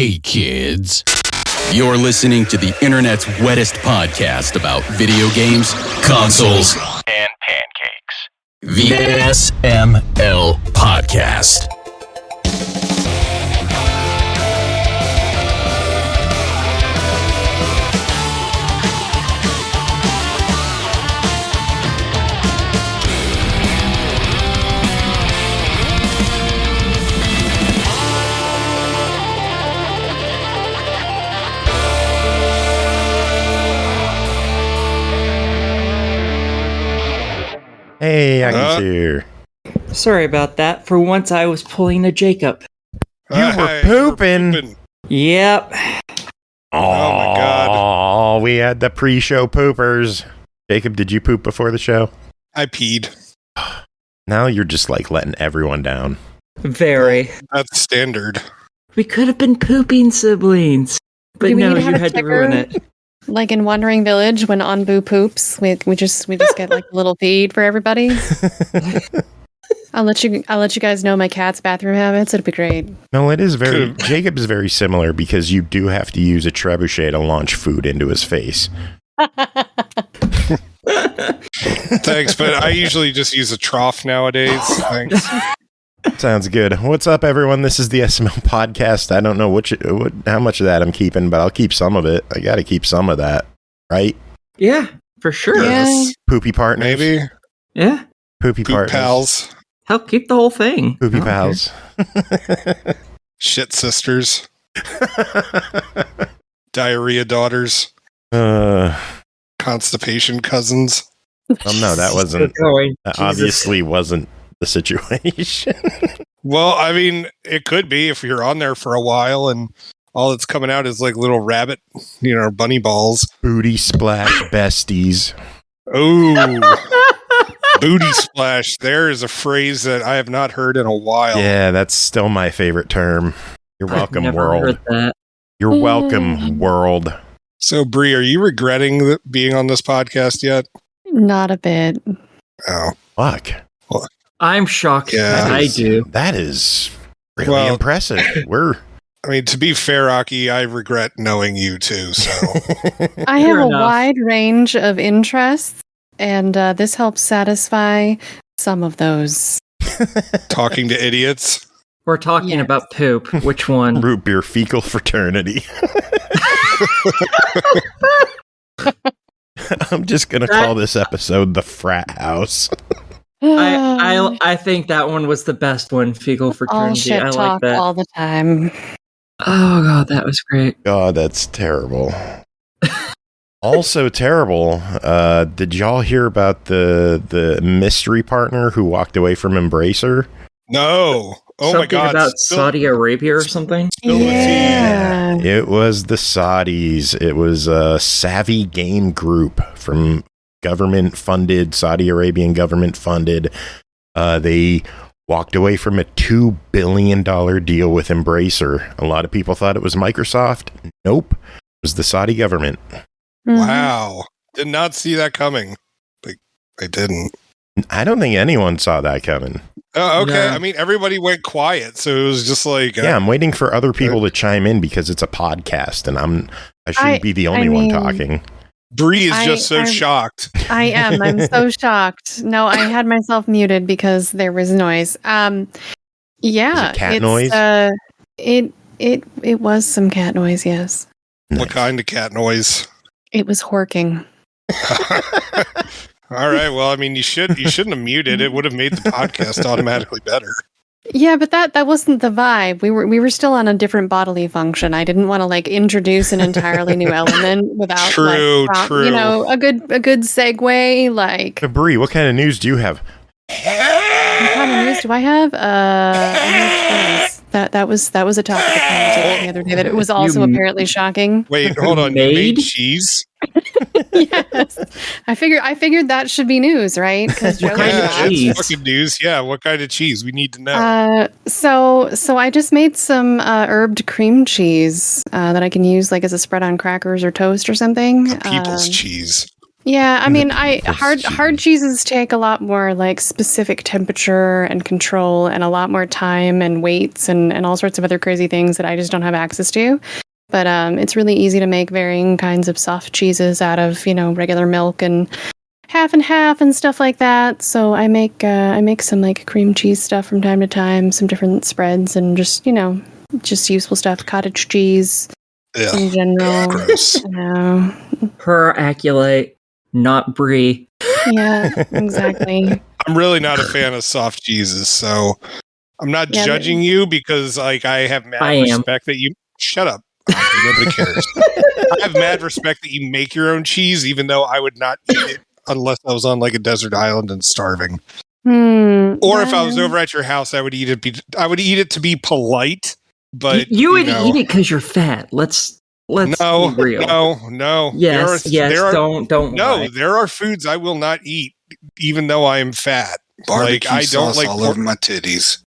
Hey kids, you're listening to the internet's wettest podcast about video games, consoles, and pancakes. The SML Podcast. Hey, Agnes here. Sorry about that. For once, I was pulling a Jacob. You were pooping. Yep. Oh my God. Oh, we had the pre-show poopers. Jacob, did you poop before the show? I peed. Now you're just like letting everyone down. Very. That's standard. We could have been pooping siblings. But no, you had to ruin it. Like in Wandering Village, when Anbu poops, we just get like a little feed for everybody. I'll let you guys know my cat's bathroom habits. It'll be great. No, it is very. Jacob's very similar because you do have to use a trebuchet to launch food into his face. Thanks, but I usually just use a trough nowadays. Thanks. Sounds good. What's up, everyone? This is the SML podcast. I don't know how much of that I'm keeping, but I'll keep some of it. I got to keep some of that, right? Yeah, for sure. Yeah. Poopy partners. Maybe. Yeah. Poopy Poop partners. pals. Help keep the whole thing. Poopy pals. Shit sisters. Diarrhea daughters. Constipation cousins. No, that wasn't. That obviously wasn't the situation. Well, I mean, it could be if you're on there for a while and all that's coming out is like little rabbit, bunny balls. Booty splash besties. Oh, booty splash. There is a phrase that I have not heard in a while. Yeah, that's still my favorite term. You're welcome, I've never world. heard that. You're welcome, world. So, Bree, are you regretting being on this podcast yet? Not a bit. Oh, Fuck. I'm shocked. Yeah. I do. That is really impressive. I mean, to be fair, Aki, I regret knowing you too. So I have Fair a enough. wide range of interests, and this helps satisfy some of those. talking to idiots. We're talking Yes. about poop. Which one? Root beer fecal fraternity. I'm just going to call this episode the frat house. I think that one was the best one. Fecal all fraternity. shit I like talk that. all the time. Oh god, that was great. God, that's terrible. Also terrible. Did y'all hear about the mystery partner who walked away from Embracer? No. Oh Something my God. about Saudi Arabia or something. Yeah. It was the Saudis. It was a Savvy Game Group from government-funded, Saudi Arabian government-funded. They walked away from a $2 billion deal with Embracer. A lot of people thought it was Microsoft. Nope. It was the Saudi government. Mhm. Wow. Did not see that coming. Like, I didn't. I don't think anyone saw that coming. Oh, okay. No. I mean, everybody went quiet, so it was just like, Yeah, I'm waiting for other people to chime in because it's a podcast and I shouldn't be the only one talking. Bree is just I'm shocked. I am. I'm so shocked. No, I had myself muted because there was noise. Yeah, Is it cat noise? It was some cat noise. Yes, Nice. What kind of cat noise? it was horking. All right. Well, I mean, you shouldn't have muted. It would have made the podcast automatically better. Yeah, but that wasn't the vibe. We were still on a different bodily function. I didn't want to like introduce an entirely new element without True, like, true. a good segue. Like, Bree, what kind of news do you have? what kind of news do I have? That was a topic of conversation the other day. That it was also apparently shocking. Wait, hold on. You made Made? cheese? Yes, I figured that should be news, right? Because What kind of Yeah, cheese? it's fucking news. Yeah, what kind of cheese? We need to know. So I just made some herbed cream cheese that I can use like as a spread on crackers or toast or something. A people's cheese. Yeah, I mean, hard cheeses take a lot more like specific temperature and control, and a lot more time and weights and all sorts of other crazy things that I just don't have access to. But it's really easy to make varying kinds of soft cheeses out of regular milk and half and stuff like that. So I make some like cream cheese stuff from time to time, some different spreads, and just useful stuff. Cottage cheese in general. Gross. Per Aculate, not brie. Yeah, exactly. I'm really not a fan of soft cheeses, so I'm not judging you because like I have mad respect that you shut up. Nobody cares. I have mad respect that you make your own cheese, even though I would not eat it unless I was on like a desert island and starving. Or if I was over at your house, I would eat it. I would eat it to be polite, but you would eat it because you're fat. Let's be real. No. Yes. Don't. No, there are foods I will not eat, even though I am fat. Barbecue I don't sauce like all over my titties.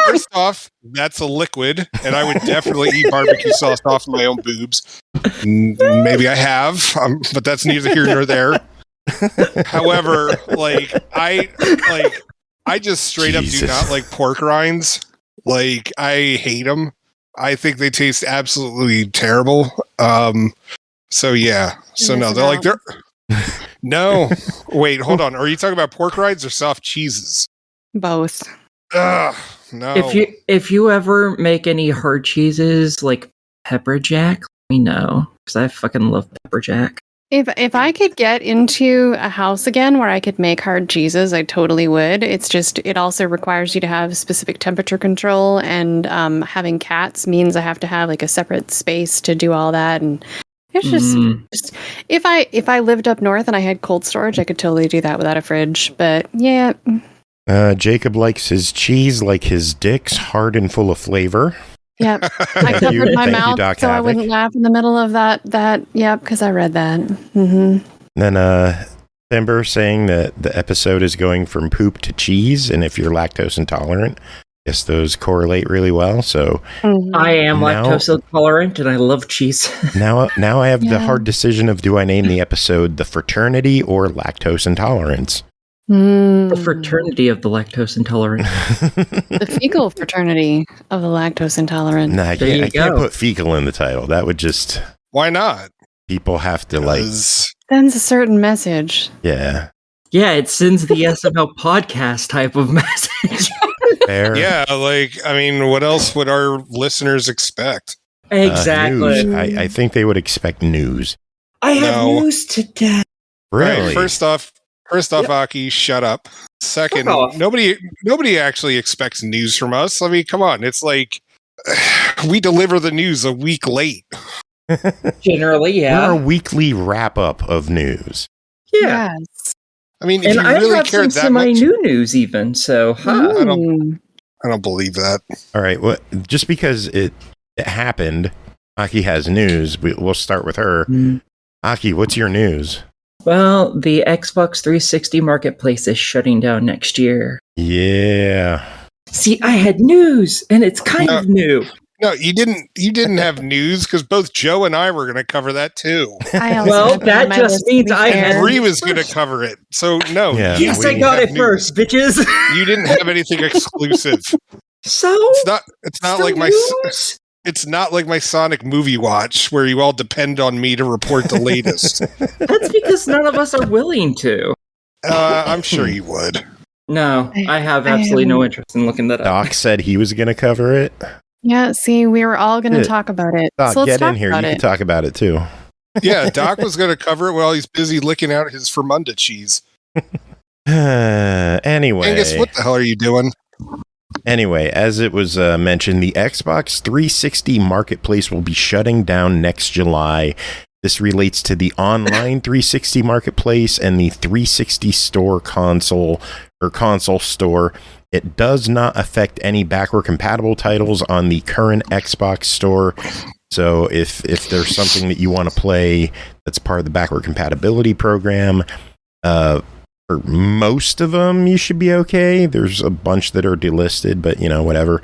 First off, that's a liquid, and I would definitely eat barbecue sauce off my own boobs. Maybe I have, but that's neither here nor there. However, I just straight up do not like pork rinds. Like, I hate them. I think they taste absolutely terrible. So yeah. So no, they're no. Wait, hold on. Are you talking about pork rinds or soft cheeses? Both. Ugh, no. If you ever make any hard cheeses like pepper jack, let me know, because I fucking love pepper jack. If I could get into a house again where I could make hard cheeses, I totally would. It's just, it also requires you to have specific temperature control, and having cats means I have to have like a separate space to do all that. And it's just if I lived up north and I had cold storage, I could totally do that without a fridge. But yeah. Jacob likes his cheese like his dick's hard and full of flavor. Yep. I covered my mouth so I wouldn't laugh in the middle of that. Yep, because I read that. Mm-hmm. Then Timber saying that the episode is going from poop to cheese, and if you're lactose intolerant, I guess those correlate really well. So I am lactose intolerant, and I love cheese. now I have the hard decision of, do I name the episode The Fraternity or Lactose Intolerance? The fraternity of the lactose intolerant. The fecal fraternity of the lactose intolerant. Nah, I can't put fecal in the title. That would just... Why not? People have to sends a certain message. Yeah. Yeah, it sends the SML podcast type of message. Fair. Yeah, I mean, what else would our listeners expect? Exactly. News. I think they would expect news. I have news today. Really? Right, first off, Aki, shut up. Second, nobody actually expects news from us. I mean, come on. It's like we deliver the news a week late. Generally, yeah. We're a weekly wrap-up of news. Yeah. Yes. I mean, if you really cared that much, semi-new news even, so I don't believe that. All right, well, just because it happened, Aki has news. We'll start with her. Aki, what's your news? Well, the Xbox 360 marketplace is shutting down next year. Yeah. See, I had news, and it's kind of new. No, you didn't have news, because both Joe and I were going to cover that too. Well, that just means I had. Bree was going to cover it, so no. Yeah, yes, I got it first, bitches. You didn't have anything exclusive. So it's not like news? It's not like my Sonic movie watch where you all depend on me to report the latest. That's because none of us are willing to. I'm sure you would. No, I have absolutely no interest in looking that up. Doc said he was going to cover it. Yeah, see, we were all going to talk about it. Doc, so let's get talk in here. about You can talk about it too. Yeah, Doc was going to cover it while he's busy licking out his Fermunda cheese. Anyway. Angus, what the hell are you doing? Anyway, as it was mentioned, the Xbox 360 marketplace will be shutting down next July. This relates to the online 360 marketplace and the 360 store console store. It does not affect any backward compatible titles on the current Xbox store. So if there's something that you want to play that's part of the backward compatibility program, for most of them, you should be okay. There's a bunch that are delisted, but whatever.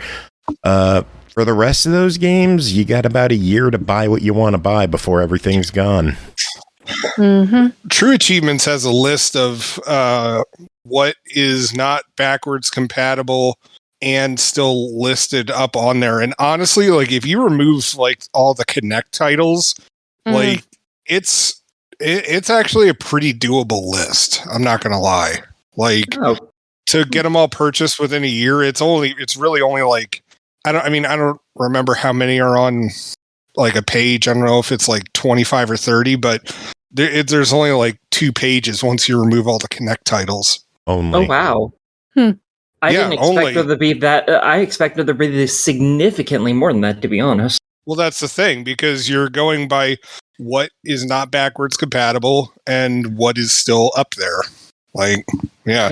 For the rest of those games, you got about a year to buy what you want to buy before everything's gone. True Achievements has a list of what is not backwards compatible and still listed up on there. And honestly, like if you remove like all the Connect titles, like it's actually a pretty doable list. I'm not gonna lie. Like to get them all purchased within a year, it's really only like I don't remember how many are on like a page. I don't know if it's like 25 or 30, but there's only like 2 pages once you remove all the Connect titles. Only. Oh wow. I didn't expect there to be that. I expected there to be significantly more than that, to be honest. Well, that's the thing, because you're going by what is not backwards compatible and what is still up there. Like, yeah.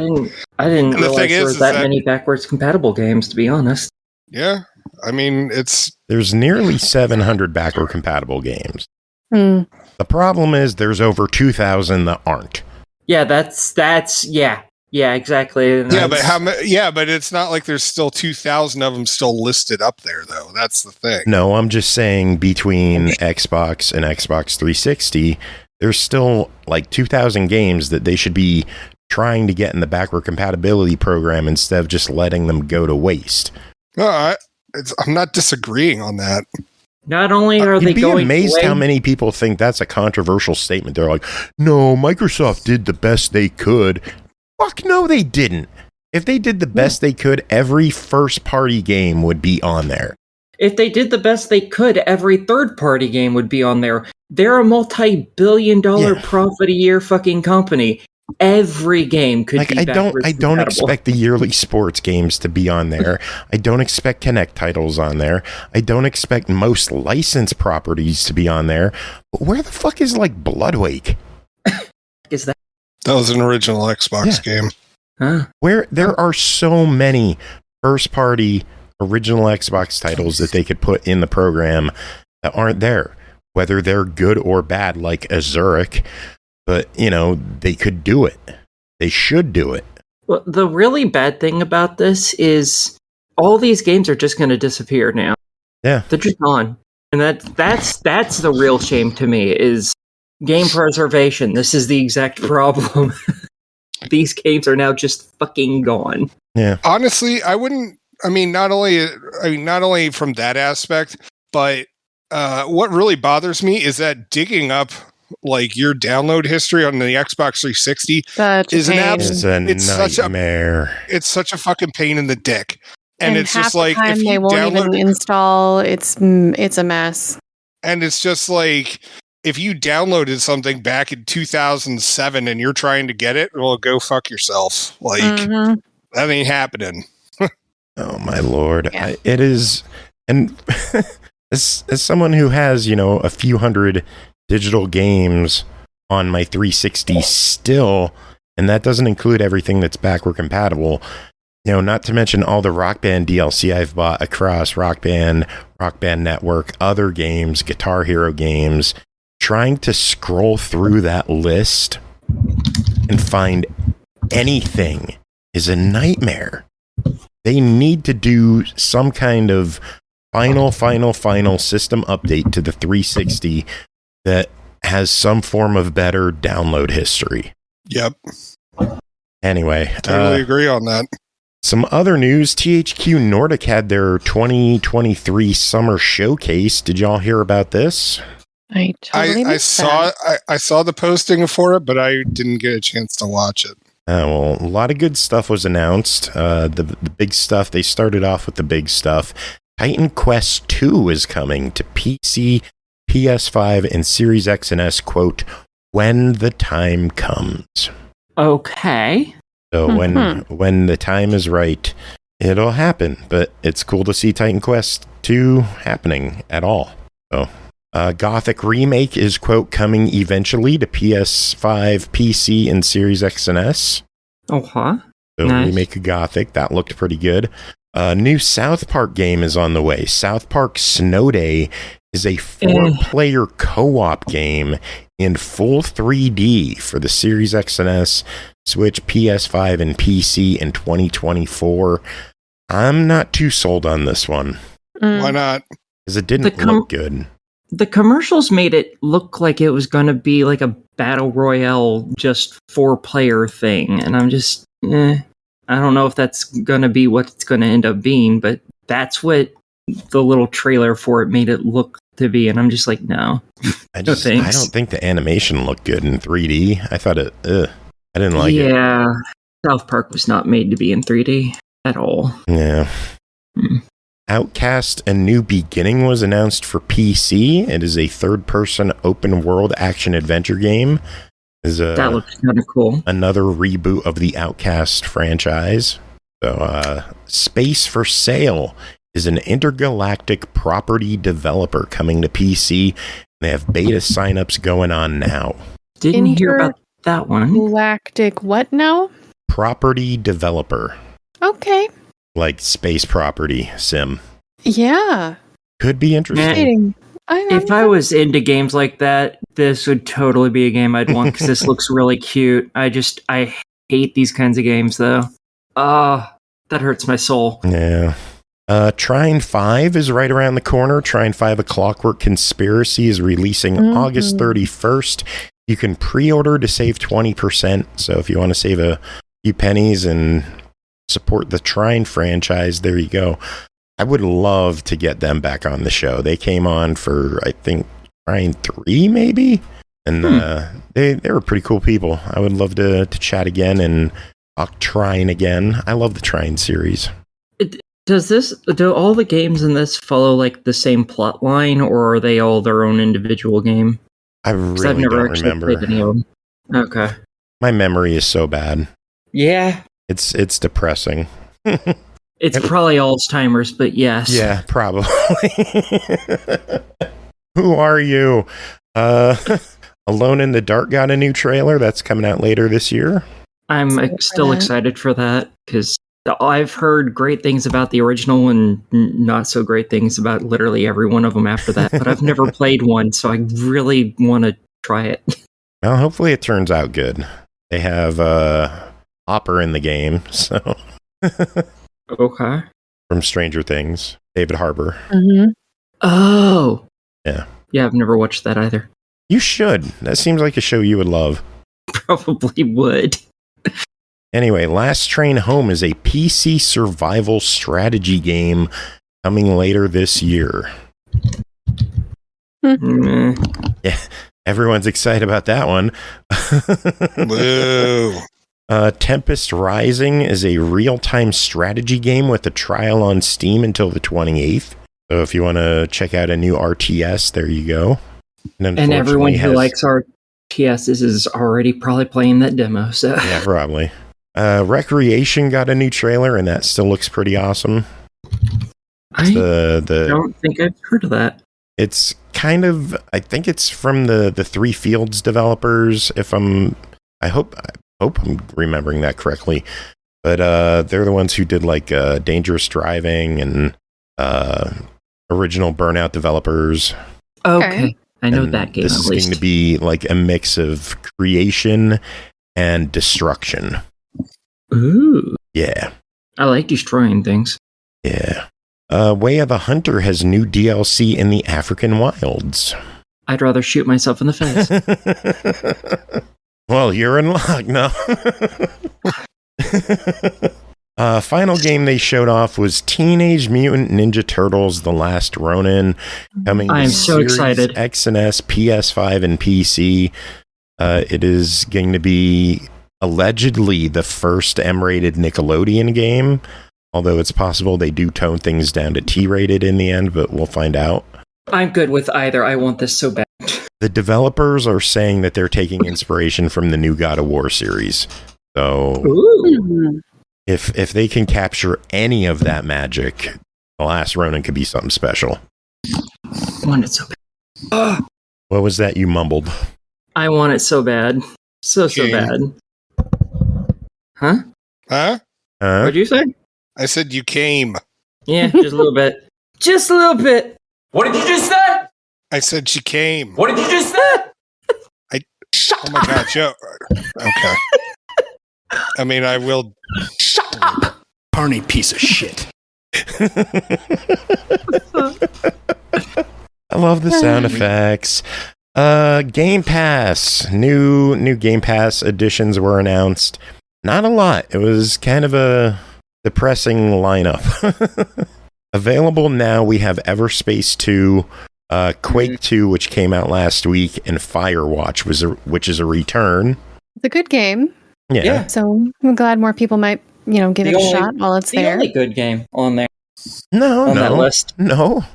I didn't realize there was that many backwards compatible games, to be honest. Yeah. I mean, there's nearly 700 backward compatible games. The problem is there's over 2,000 that aren't. Yeah, yeah, exactly. Yeah, but it's not like there's still 2,000 of them still listed up there, though. That's the thing. No, I'm just saying between Xbox and Xbox 360, there's still like 2,000 games that they should be trying to get in the backward compatibility program instead of just letting them go to waste. No, I'm not disagreeing on that. Not only are they going You'd be amazed how many people think that's a controversial statement. They're like, no, Microsoft did the best they could. Fuck no, they didn't. If they did the best they could, every first-party game would be on there. If they did the best they could, every third-party game would be on there. They're a multi-billion-dollar profit-a-year fucking company. Every game could be backwards I don't expect the yearly sports games to be on there. I don't expect Connect titles on there. I don't expect most licensed properties to be on there. But where the fuck is like Bloodwake? Is that? That was an original Xbox game. Huh? Where there are so many first-party original Xbox titles that they could put in the program that aren't there, whether they're good or bad, like Azuric. But, you know, they could do it. They should do it. Well, the really bad thing about this is all these games are just going to disappear now. Yeah. They're just gone. And that's the real shame to me, is game preservation. This is the exact problem. These games are now just fucking gone. Yeah. Honestly, not only from that aspect, but what really bothers me is that digging up like your download history on the Xbox 360 is a nightmare. It's such a fucking pain in the dick. And it's just like if they won't even install, it's a mess. And it's just like if you downloaded something back in 2007 and you're trying to get it, well, go fuck yourself. Like that ain't happening. Oh my lord. Yeah. It is. And as someone who has, a few hundred digital games on my 360 still, and that doesn't include everything that's backward compatible, not to mention all the Rock Band DLC I've bought across Rock Band Network, other games, Guitar Hero games. Trying to scroll through that list and find anything is a nightmare. They need to do some kind of final system update to the 360 that has some form of better download history. Yep. Anyway. Totally agree on that. Some other news. THQ Nordic had their 2023 summer showcase. Did y'all hear about this? I saw the posting for it, but I didn't get a chance to watch it. Well, a lot of good stuff was announced. The big stuff, they started off with the big stuff. Titan Quest 2 is coming to PC, PS5, and Series X and S, quote, when the time comes. Okay. So when the time is right, it'll happen. But it's cool to see Titan Quest 2 happening at all. So, Gothic Remake is, quote, coming eventually to PS5, PC, and Series X and S. So nice. Remake of Gothic, that looked pretty good. New South Park game is on the way. South Park Snow Day is a 4-player co-op game in full 3D for the Series X and S, Switch, PS5, and PC in 2024. I'm not too sold on this one. Why not? Because it didn't look good. The commercials made it look like it was going to be like a battle royale, just 4-player thing, and I'm just, I don't know if that's going to be what it's going to end up being, but that's what the little trailer for it made it look to be, and I'm just like, no. I don't think the animation looked good in 3D. I thought I didn't like it. Yeah, South Park was not made to be in 3D at all. Yeah. Outcast: A New Beginning was announced for PC. It is a third-person open-world action-adventure game. That looks kind of cool. Another reboot of the Outcast franchise. So, Space for Sale is an intergalactic property developer coming to PC. They have beta signups going on now. Didn't hear about that one. Galactic what now? Property developer. Okay. Like space property sim. Yeah. Could be interesting. If I was into games like that, this would totally be a game I'd want because this looks really cute. I hate these kinds of games though. That hurts my soul. Yeah. Trine 5 is right around the corner. Trine 5: A Clockwork Conspiracy is releasing August 31st. You can pre-order to save 20%. So if you want to save a few pennies and support the Trine franchise, there you go. I would love to get them back on the show. They came on for, I think, Trine 3 maybe? And they were pretty cool people. I would love to chat again and talk Trine again. I love the Trine series. Do all the games in this follow like the same plot line, or are they all their own individual game? I really don't remember. Played any of them. Okay. My memory is so bad. Yeah. It's depressing. It's probably Alzheimer's, but yes. Yeah, probably. Who are you? Alone in the Dark got a new trailer that's coming out later this year. I'm still excited for that because I've heard great things about the original and not so great things about literally every one of them after that, but I've never played one, so I really want to try it. Well, hopefully it turns out good. They have Hopper in the game, so... Okay. From Stranger Things, David Harbour. Mm-hmm. Oh! Yeah. Yeah, I've never watched that either. You should. That seems like a show you would love. Probably would. Anyway, Last Train Home is a PC survival strategy game coming later this year. Yeah, everyone's excited about that one. Woo. Tempest Rising is a real-time strategy game with a trial on Steam until the 28th. So if you want to check out a new RTS, there you go. And everyone who likes RTSs is already probably playing that demo. So yeah, probably. Recreation got a new trailer, and that still looks pretty awesome. I don't think I've heard of that. It's kind of, I think it's from the Three Fields developers. I hope I'm remembering that correctly. But they're the ones who did like Dangerous Driving and original Burnout developers. Okay. I know that game. This is going to be like a mix of creation and destruction. Ooh. Yeah. I like destroying things. Yeah. Way of the Hunter has new DLC in the African wilds. I'd rather shoot myself in the face. Well, you're in luck, no. Final game they showed off was Teenage Mutant Ninja Turtles: The Last Ronin, coming to so excited. XNS, PS5, and PC. It is going to be allegedly the first M-rated Nickelodeon game, although it's possible they do tone things down to T-rated in the end, but we'll find out. I'm good with either. I want this so bad. The developers are saying that they're taking inspiration from the new God of War series. So if they can capture any of that magic, The Last Ronin could be something special. I want it so bad. What was that you mumbled? I want it so bad. So bad. Huh? Huh? What'd you say? I said you came. Yeah, just a little bit. Just a little bit. What did you just say? I said she came. What did you just say? Oh my god, Joe. Okay. I mean, I will. Shut up! Barney, piece of shit. I love the sound effects. Game Pass. New Game Pass additions were announced. Not a lot. It was kind of a depressing lineup. Available now, we have Everspace 2, Quake 2, which came out last week, and Firewatch, which is a return. It's a good game. Yeah. So I'm glad more people might, give it a shot while it's there. The only good game on there. No, that list. No.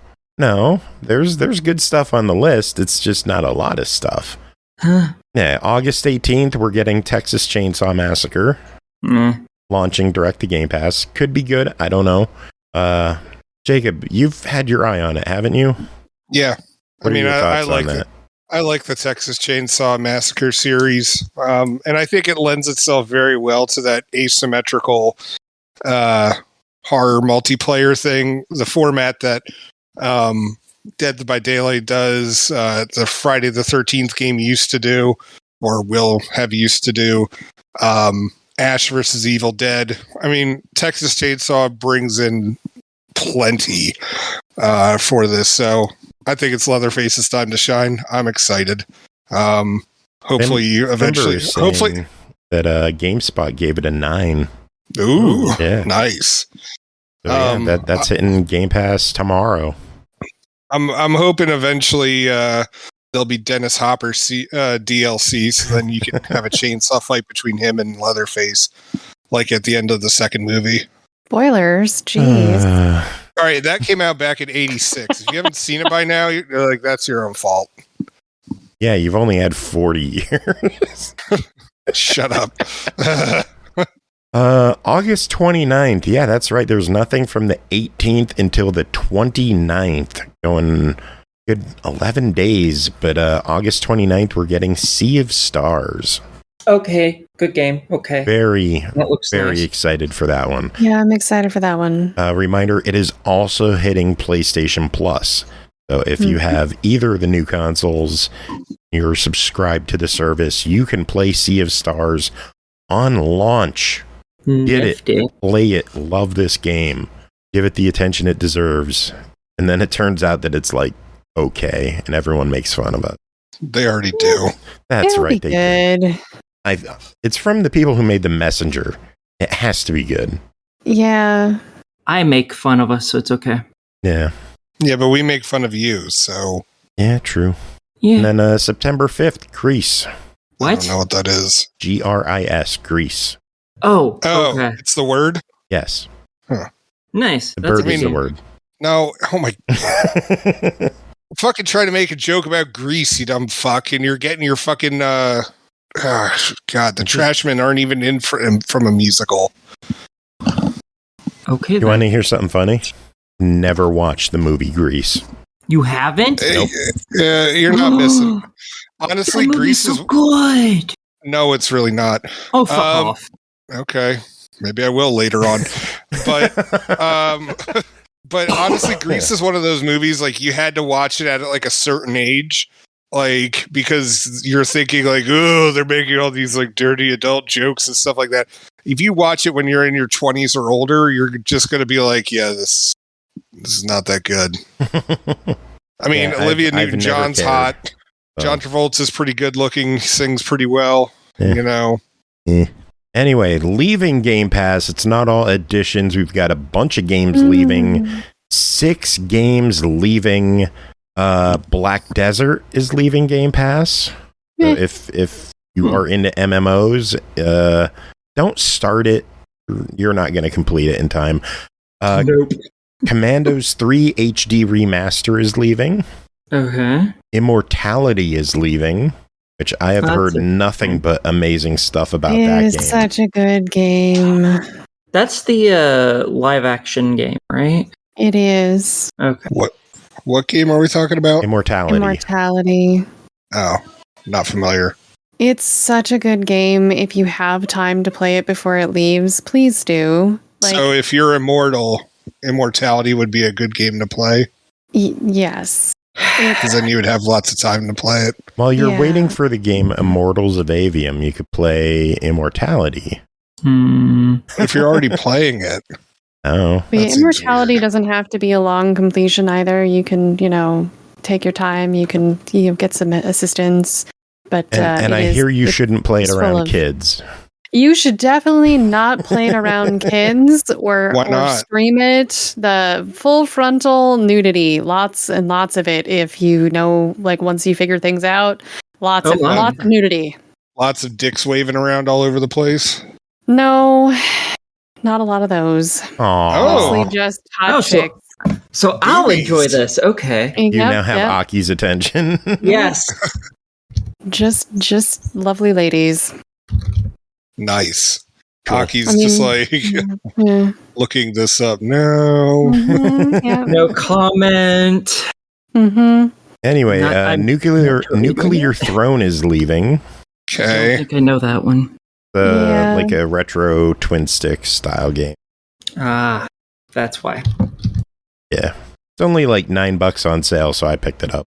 There's good stuff on the list. It's just not a lot of stuff. Yeah, August 18th, we're getting Texas Chainsaw Massacre. Launching direct to Game Pass. Could be good. I don't know. Jacob, you've had your eye on it, haven't you? Yeah. I like it. I like the Texas Chainsaw Massacre series. And I think it lends itself very well to that asymmetrical horror multiplayer thing, the format that Dead by Daylight does, the Friday the 13th game used to do, or will have used to do, Ash versus Evil Dead. I mean, Texas Chainsaw brings in plenty for this, so I think it's Leatherface's time to shine. I'm excited. Hopefully you eventually... Hopefully that GameSpot gave it a 9. Ooh, yeah. Nice. So, that's hitting Game Pass tomorrow. I'm hoping eventually there'll be Dennis Hopper DLC, so then you can have a chainsaw fight between him and Leatherface, like at the end of the second movie. Spoilers, jeez. All right, that came out back in '86. If you haven't seen it by now, you're like, that's your own fault. Yeah, you've only had 40 years. Shut up. August 29th. Yeah, that's right. There's nothing from the 18th until the 29th. Going good 11 days. But August 29th, we're getting Sea of Stars. Okay, good game. Okay. Very nice. excited for that one. Yeah, I'm excited for that one. Reminder, it is also hitting PlayStation Plus. So if you have either of the new consoles, you're subscribed to the service, you can play Sea of Stars on launch. Get it, play it, love this game, give it the attention it deserves. And then it turns out that it's like, okay, and everyone makes fun of it. They already do. That's It'll right. Be good. It's from the people who made The Messenger. It has to be good. Yeah. I make fun of us, so it's okay. Yeah. Yeah, but we make fun of you, so... Yeah, true. Yeah. And then September 5th, Grease. What? I don't know what that is. GRIS, Grease. Oh, okay. It's the word? Yes. Huh. Nice. The bird is the word. No, oh my God. Fucking trying to make a joke about Grease, you dumb fuck, and you're getting your fucking, God, the Trashmen aren't even in from a musical. Okay, You want to hear something funny? Never watched the movie Grease. You haven't? Nope. You're not missing. Honestly, Grease is so good. No, it's really not. Oh, fuck off. Okay, maybe I will later on. But honestly, Grease is one of those movies like you had to watch it at like a certain age, like because you're thinking like, oh, they're making all these like dirty adult jokes and stuff like that. If you watch it when you're in your 20s or older, you're just going to be like, yeah, this is not that good. I mean, Yeah, Olivia I've Newton-John's hot. John Travolta's pretty good looking. He sings pretty well. You know. Anyway, leaving Game Pass. It's not all additions. We've got a bunch of games leaving. 6 games leaving. Black Desert is leaving Game Pass. So if you are into MMOs, don't start it. You're not going to complete it in time. Nope. Commandos 3 HD Remaster is leaving. Okay. Immortality is leaving, which I have heard nothing but amazing stuff about that game. It's such a good game. That's the live action game, right? It is. Okay. What game are we talking about? Immortality. Oh, not familiar. It's such a good game. If you have time to play it before it leaves, please do. So if you're immortal, Immortality would be a good game to play? Yes. Because then you would have lots of time to play it. While you're waiting for the game Immortals of Avium, you could play Immortality. If you're already playing it. Oh. But Immortality doesn't have to be a long completion either. You can, take your time. You can get some assistance. But and I hear you shouldn't play it around kids. You should definitely not play it around kids or stream it. The full frontal nudity, lots and lots of it. If you know, like once you figure things out, lots of nudity. Lots of dicks waving around all over the place. No, not a lot of those. Mostly just hot chicks. So I'll enjoy this. Okay. You now have Aki's attention. Yes. Just lovely ladies. Nice. Cool. Aki's just like looking this up. No. No comment. Anyway, Nuclear Throne is leaving. Okay. I think I know that one. Like a retro twin stick style game. Ah, that's why. Yeah. It's only like $9 on sale, so I picked it up.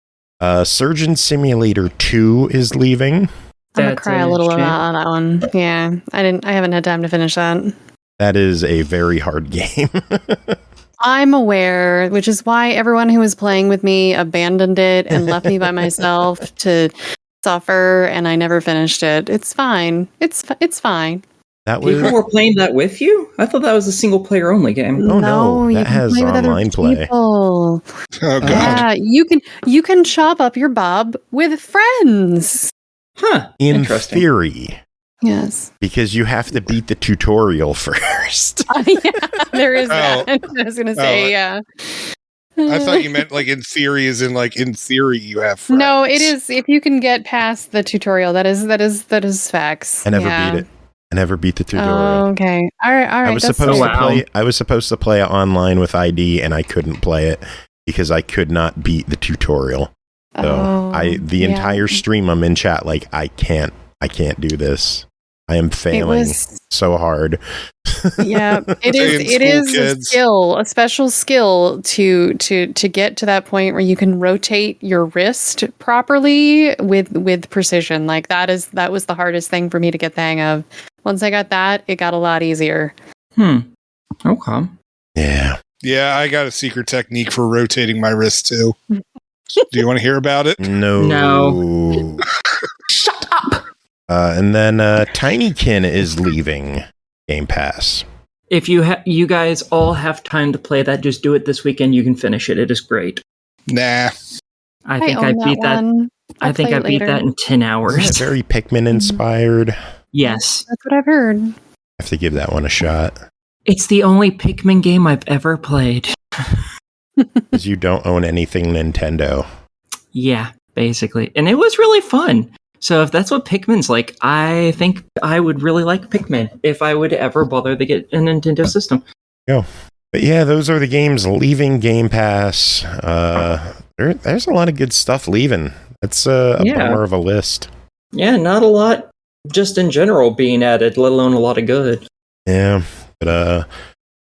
Surgeon Simulator 2 is leaving. I'm gonna cry a little on that one. Yeah, I haven't had time to finish that. That is a very hard game. I'm aware, which is why everyone who was playing with me abandoned it and left me by myself to suffer, and I never finished it. It's fine. It's fine. People were playing that with you? I thought that was a single player only game. Oh no, that has online play. Oh god. Yeah, you can chop up your bob with friends. Huh. In theory. Yes. Because you have to beat the tutorial first. Yeah, there is that. I was gonna say, yeah. I thought you meant like in theory, as in like in theory you have friends. No, it is if you can get past the tutorial. That is facts. I never beat it. I never beat the tutorial. Oh, okay. All right. I was supposed to play it online with ID, and I couldn't play it because I could not beat the tutorial. So the entire stream I'm in chat like I can't do this. I am failing so hard. Yeah, it is a skill, a special skill to get to that point where you can rotate your wrist properly with precision. Like that was the hardest thing for me to get the hang of. Once I got that, it got a lot easier. Okay. Yeah. Yeah, I got a secret technique for rotating my wrist too. Do you want to hear about it? No. Shut up. And then Tinykin is leaving Game Pass. If you guys all have time to play that, just do it this weekend. You can finish it. It is great. Nah. I think I beat that. I think I beat that in 10 hours. It's very Pikmin inspired. Yes. That's what I've heard. I have to give that one a shot. It's the only Pikmin game I've ever played. Because you don't own anything Nintendo. Yeah, basically. And it was really fun. So if that's what Pikmin's like, I think I would really like Pikmin if I would ever bother to get a Nintendo system. But yeah, those are the games leaving Game Pass. There's a lot of good stuff leaving. It's a bummer of a list. Yeah, not a lot just in general being added, let alone a lot of good. Yeah, but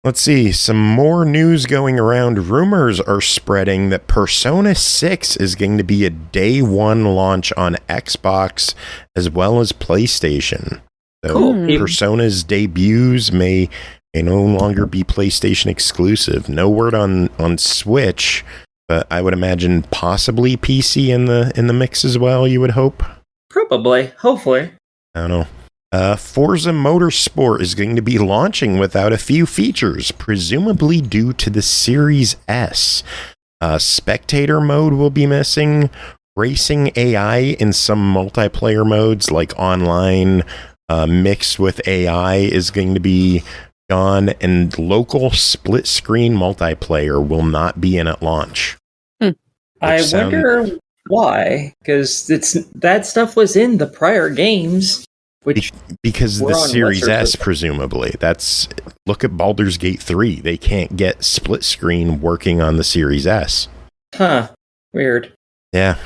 let's see, some more news going around. Rumors are spreading that Persona 6 is going to be a day one launch on Xbox as well as PlayStation. So cool. Persona's debuts may no longer be PlayStation exclusive. No word on Switch, but I would imagine possibly PC in the mix as well, you would hope? Probably. Hopefully. I don't know. Forza Motorsport is going to be launching without a few features, presumably due to the Series S. Spectator mode will be missing. Racing AI in some multiplayer modes, like online, mixed with AI, is going to be gone. And local split-screen multiplayer will not be in at launch. I wonder why, because that stuff was in the prior games. Because the Series S, presumably. Look at Baldur's Gate 3. They can't get split screen working on the Series S. Huh. Weird. Yeah,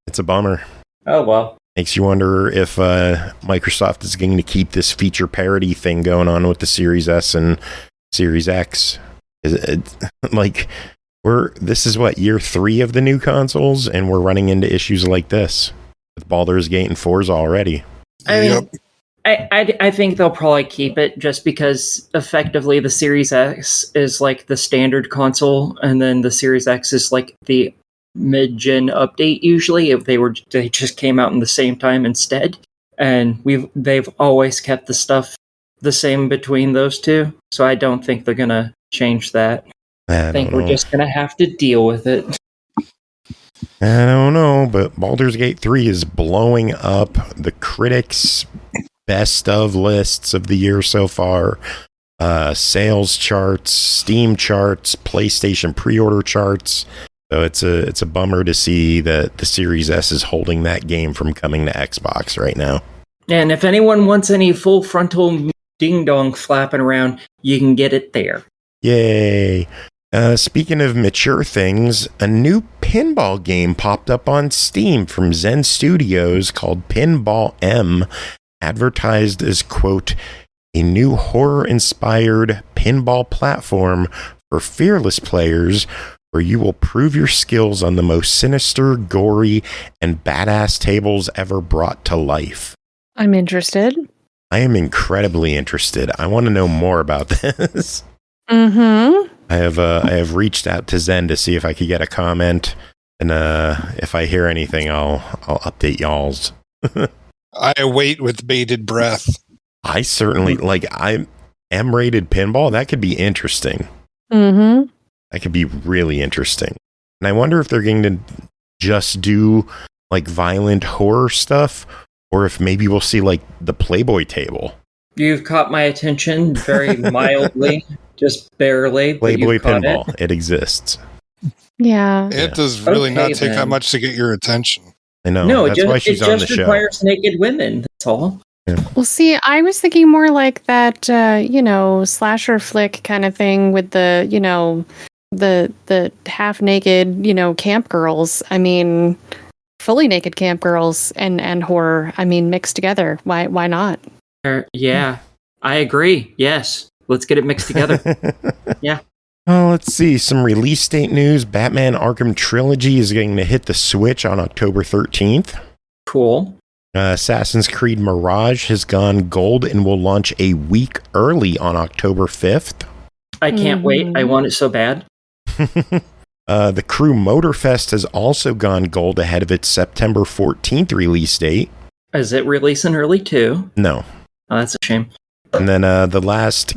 it's a bummer. Oh, well. Makes you wonder if Microsoft is going to keep this feature parity thing going on with the Series S and Series X. This is year 3 of the new consoles, and we're running into issues like this with Baldur's Gate and Forza already. I mean, I think they'll probably keep it just because effectively the Series X is like the standard console, and then the Series X is like the mid-gen update usually if they just came out in the same time instead. And they've always kept the stuff the same between those two, so I don't think they're gonna change that. I think we're just gonna have to deal with it. I don't know, but Baldur's Gate 3 is blowing up the critics' best of lists of the year so far. Sales charts, Steam charts, PlayStation pre-order charts. So it's a bummer to see that the Series S is holding that game from coming to Xbox right now. And if anyone wants any full frontal ding-dong flapping around, you can get it there. Yay! Speaking of mature things, a new pinball game popped up on Steam from Zen Studios called Pinball M, advertised as, quote, a new horror-inspired pinball platform for fearless players where you will prove your skills on the most sinister, gory, and badass tables ever brought to life. I'm interested. I am incredibly interested. I want to know more about this. Mm-hmm. I have reached out to Zen to see if I could get a comment, and if I hear anything, I'll update y'all's. I await with bated breath. I certainly I M-rated pinball. That could be interesting. Mm-hmm. That could be really interesting. And I wonder if they're going to just do like violent horror stuff, or if maybe we'll see like the Playboy table. You've caught my attention very mildly, just barely. Playboy pinball. It exists. Yeah. It does really not take that much to get your attention. I know. No, that's why she's on the show. It just requires naked women. That's all. Yeah. Well, see, I was thinking more like that, slasher flick kind of thing with the, the half naked, camp girls. I mean, fully naked camp girls and horror. I mean, mixed together. Why not? Yeah, I agree. Yes, let's get it mixed together. Yeah. Oh, let's see. Some release date news. Batman Arkham Trilogy is going to hit the Switch on October 13th. Cool. Assassin's Creed Mirage has gone gold and will launch a week early on October 5th. I can't wait. I want it so bad. The Crew Motorfest has also gone gold ahead of its September 14th release date. Is it releasing early too? No. Oh, that's a shame. And then the last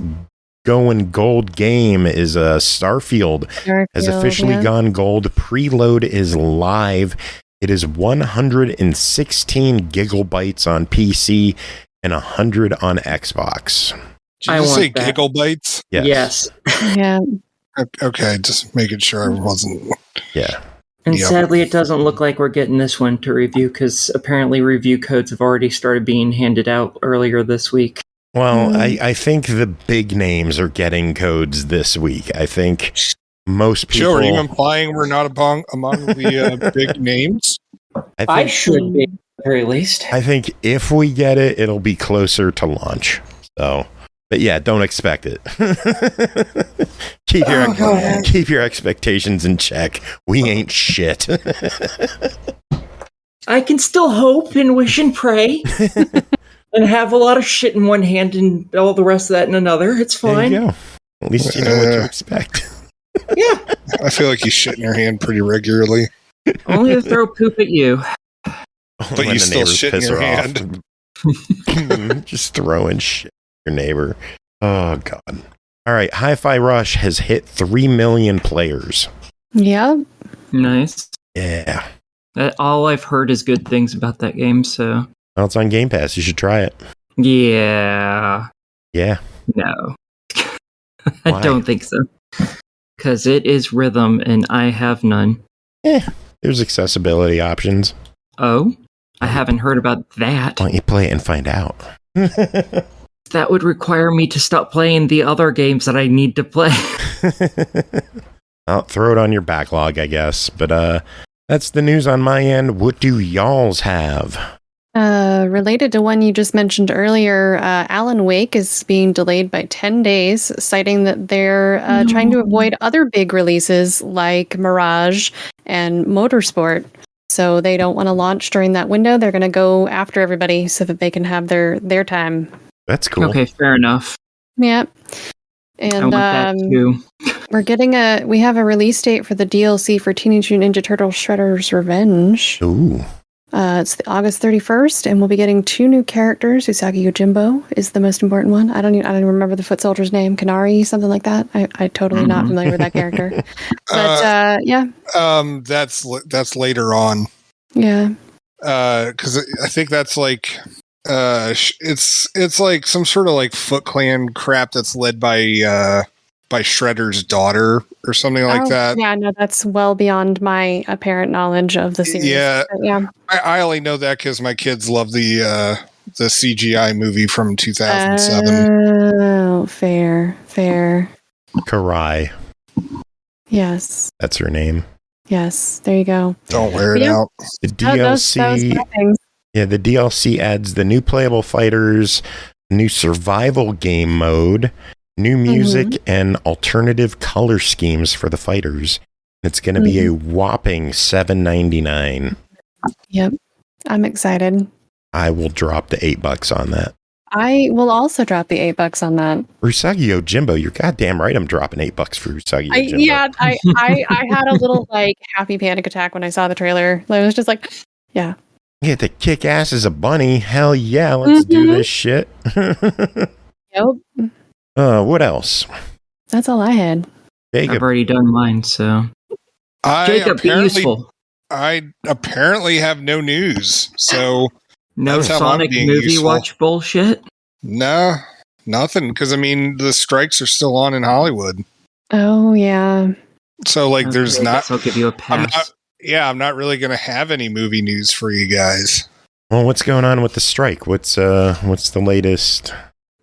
going gold game is Starfield has officially gone gold. Preload is live. It is 116 gigabytes on PC and 100 on Xbox. Did you say gigabytes? Yes. Yeah. Okay, just making sure I wasn't. Yeah. And sadly, it doesn't look like we're getting this one to review because apparently review codes have already started being handed out earlier this week. Well, I think the big names are getting codes this week. I think most people... Joe, are you implying we're not among the big names? I should be, at the very least. I think if we get it, it'll be closer to launch. So, but yeah, don't expect it. Keep your expectations in check. We ain't shit. I can still hope and wish and pray. And have a lot of shit in one hand and all the rest of that in another. It's fine. There you go. At least you know what to expect. Yeah. I feel like you shit in your hand pretty regularly. Only to throw poop at you. But you still shit in your hand. Just throwing shit at your neighbor. Oh, God. All right. Hi-Fi Rush has hit 3 million players. Yeah. Nice. Yeah. All I've heard is good things about that game, so... Well, it's on Game Pass. You should try it. Yeah. Yeah. No. I don't think so. Because it is rhythm, and I have none. There's accessibility options. Oh? I haven't heard about that. Why don't you play it and find out? That would require me to stop playing the other games that I need to play. I'll throw it on your backlog, I guess. But that's the news on my end. What do y'all's have? Related to one you just mentioned earlier, Alan Wake is being delayed by 10 days, citing that they're trying to avoid other big releases like Mirage and Motorsport. So they don't want to launch during that window. They're going to go after everybody so that they can have their time. That's cool. Okay, fair enough. Yeah. I And want that too. We have a release date for the DLC for Teenage Mutant Ninja Turtles Shredder's Revenge. Ooh. It's August 31st, and we'll be getting 2 new characters. Usagi Yojimbo is the most important one. I don't even remember the foot soldier's name. Kanari, something like that. I totally not familiar with that character. But yeah. That's later on. Yeah. Because I think that's like it's like some sort of like Foot Clan crap that's led by Shredder's daughter or something like that. Yeah, no, that's well beyond my apparent knowledge of the series. Yeah, but yeah. I only know that because my kids love the CGI movie from 2007. Oh, fair. Karai. Yes. That's her name. Yes, there you go. Don't wear it out. The DLC. The DLC adds the new playable fighters, new survival game mode, new music, and alternative color schemes for the fighters. It's going to be a whopping $7.99. Yep, I'm excited. I will drop the $8 on that. I will also drop the $8 on that. Usagi Yojimbo, you're goddamn right. I'm dropping $8 for Usagi Yojimbo. I had a little like happy panic attack when I saw the trailer. I was just like, yeah. Yeah, to kick ass as a bunny. Hell yeah, let's do this shit. Yep. What else? That's all I had. Jacob. I've already done mine, so. Jacob, be useful. I apparently have no news, so. No Sonic movie useful. Watch bullshit? No, nothing. Because, I mean, the strikes are still on in Hollywood. Oh, yeah. So, like, okay, there's not. I'll give you a pass. I'm not really going to have any movie news for you guys. Well, what's going on with the strike? What's the latest?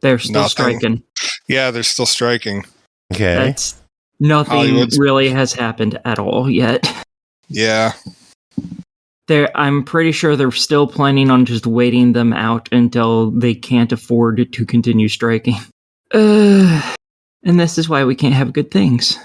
They're still striking. Yeah, they're still striking. Okay. Nothing really has happened at all yet. Yeah. I'm pretty sure they're still planning on just waiting them out until they can't afford to continue striking. And this is why we can't have good things.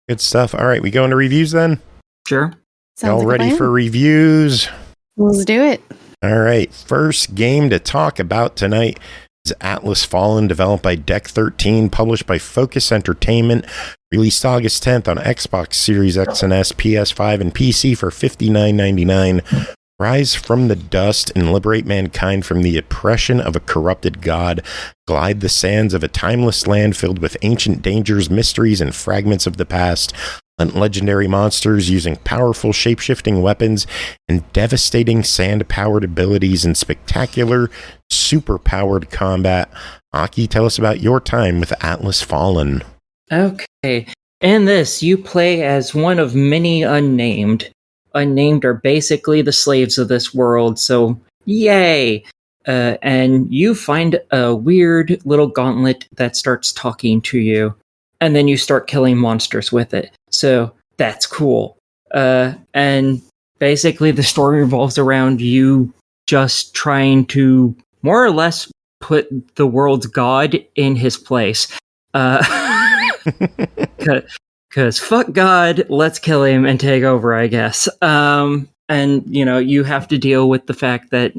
Good stuff. All right, we go into reviews then? Sure. Y'all ready for reviews? Let's do it. All right, first game to talk about tonight is Atlas Fallen, developed by Deck 13, published by Focus Entertainment, released August 10th on Xbox Series X and S, PS5, and PC for $59.99. Rise from the dust and liberate mankind from the oppression of a corrupted god. Glide the sands of a timeless land filled with ancient dangers, mysteries, and fragments of the past. Hunt legendary monsters using powerful shape-shifting weapons and devastating sand-powered abilities and spectacular, super-powered combat. Aki, tell us about your time with Atlas Fallen. Okay. In this, you play as one of many unnamed. Unnamed are basically the slaves of this world, so yay! And you find a weird little gauntlet that starts talking to you, and then you start killing monsters with it. So that's cool. And basically the story revolves around you just trying to more or less put the world's god in his place. Because fuck God, let's kill him and take over, I guess. And, you have to deal with the fact that,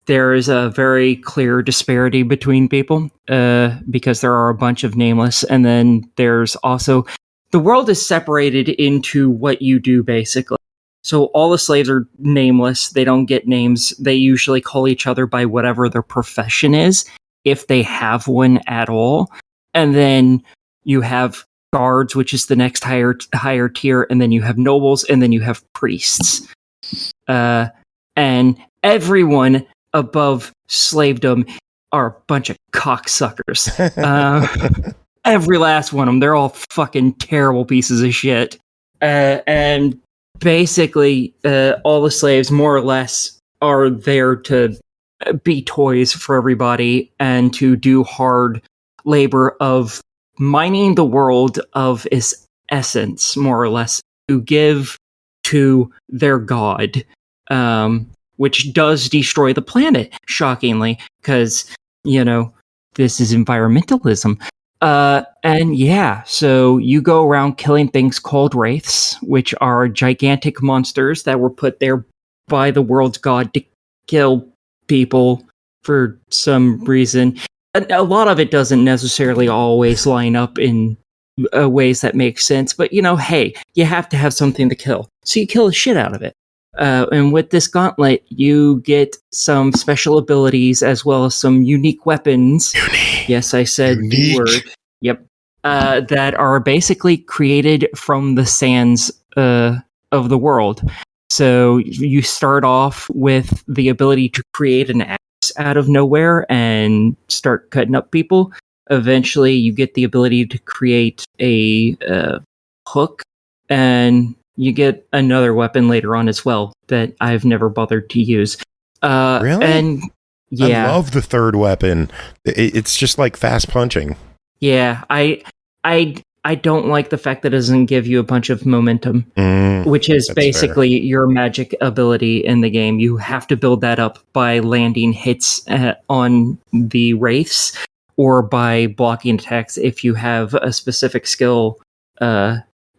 there is a very clear disparity between people, because there are a bunch of nameless. And then there's also, the world is separated into what you do, basically. So all the slaves are nameless. They don't get names. They usually call each other by whatever their profession is, if they have one at all. And then you have guards, which is the next higher tier, and then you have nobles, and then you have priests. And everyone above slavedom are a bunch of cocksuckers. Every last one of them. They're all fucking terrible pieces of shit. And basically, all the slaves, more or less, are there to be toys for everybody and to do hard labor of mining the world of its essence, more or less, to give to their god, which does destroy the planet, shockingly, because, this is environmentalism. And yeah, so you go around killing things called wraiths, which are gigantic monsters that were put there by the world's god to kill people for some reason. A lot of it doesn't necessarily always line up in ways that make sense. But, hey, you have to have something to kill. So you kill the shit out of it. And with this gauntlet, you get some special abilities as well as some unique weapons. Yes, I said the word. Yep. That are basically created from the sands of the world. So you start off with the ability to create an axe out of nowhere and start cutting up people. Eventually, you get the ability to create a hook, and you get another weapon later on as well that I've never bothered to use. Really? And yeah, I love the third weapon. It's just like fast punching. Yeah, I don't like the fact that it doesn't give you a bunch of momentum, which is basically your magic ability in the game. You have to build that up by landing hits on the wraiths or by blocking attacks if you have a specific skill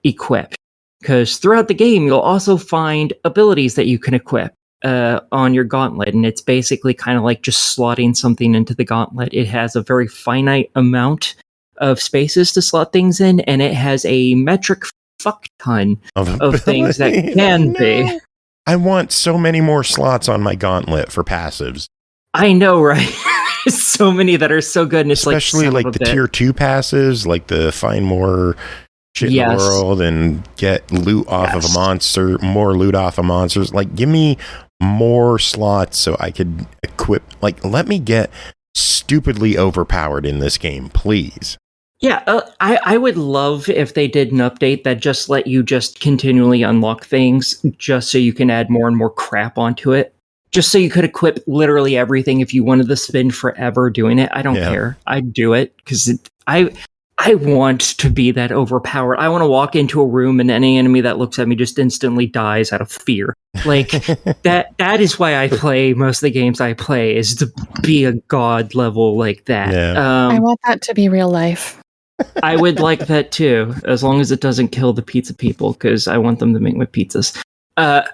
equipped. Because throughout the game, you'll also find abilities that you can equip on your gauntlet, and it's basically kind of like just slotting something into the gauntlet. It has a very finite amount of spaces to slot things in, and it has a metric fuck ton of things that can be. I want so many more slots on my gauntlet for passives. I know, right? So many that are so good, and it's especially like the tier 2 passes, like the find more shit in the world and get loot off of a monster, more loot off of monsters. Like, give me more slots so I could equip. Like, let me get stupidly overpowered in this game, please. Yeah, I would love if they did an update that just let you just continually unlock things just so you can add more and more crap onto it. Just so you could equip literally everything if you wanted to spend forever doing it. I don't care. I'd do it because I want to be that overpowered. I want to walk into a room and any enemy that looks at me just instantly dies out of fear. Like that is why I play most of the games I play, is to be a god level like that. Yeah. I want that to be real life. I would like that too, as long as it doesn't kill the pizza people, because I want them to make my pizzas. But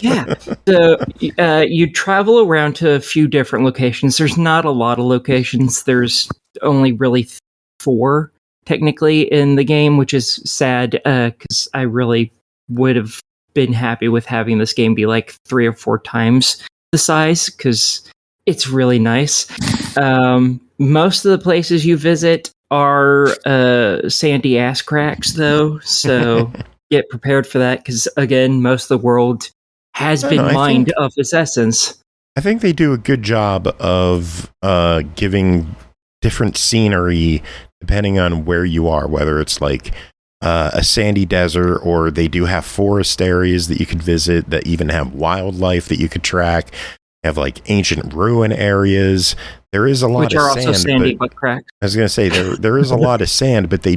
yeah, so you travel around to a few different locations. There's not a lot of locations. There's only really 4 technically in the game, which is sad because I really would have been happy with having this game be like 3 or 4 times the size, because it's really nice. Most of the places you visit are sandy ass cracks, though, so get prepared for that, because again, most of the world has been mined of its essence. I think they do a good job of giving different scenery depending on where you are, whether it's like a sandy desert, or they do have forest areas that you could visit that even have wildlife that you could track. Have like ancient ruin areas. There is a lot of sand. Also sandy but cracked. I was going to say there is a lot of sand, but I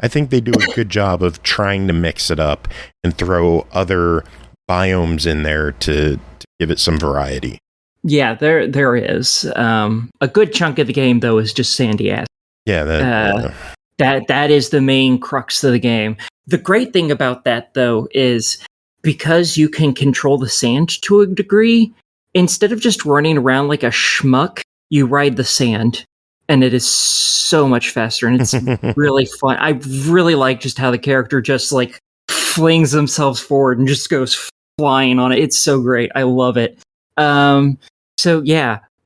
think they do a good job of trying to mix it up and throw other biomes in there to give it some variety. Yeah, there is. A good chunk of the game though is just sandy ass. Yeah, that is the main crux of the game. The great thing about that though is because you can control the sand to a degree, instead of just running around like a schmuck, you ride the sand, and it is so much faster, and it's really fun. I really like just how the character just like flings themselves forward and just goes flying on it. It's so great. I love it. So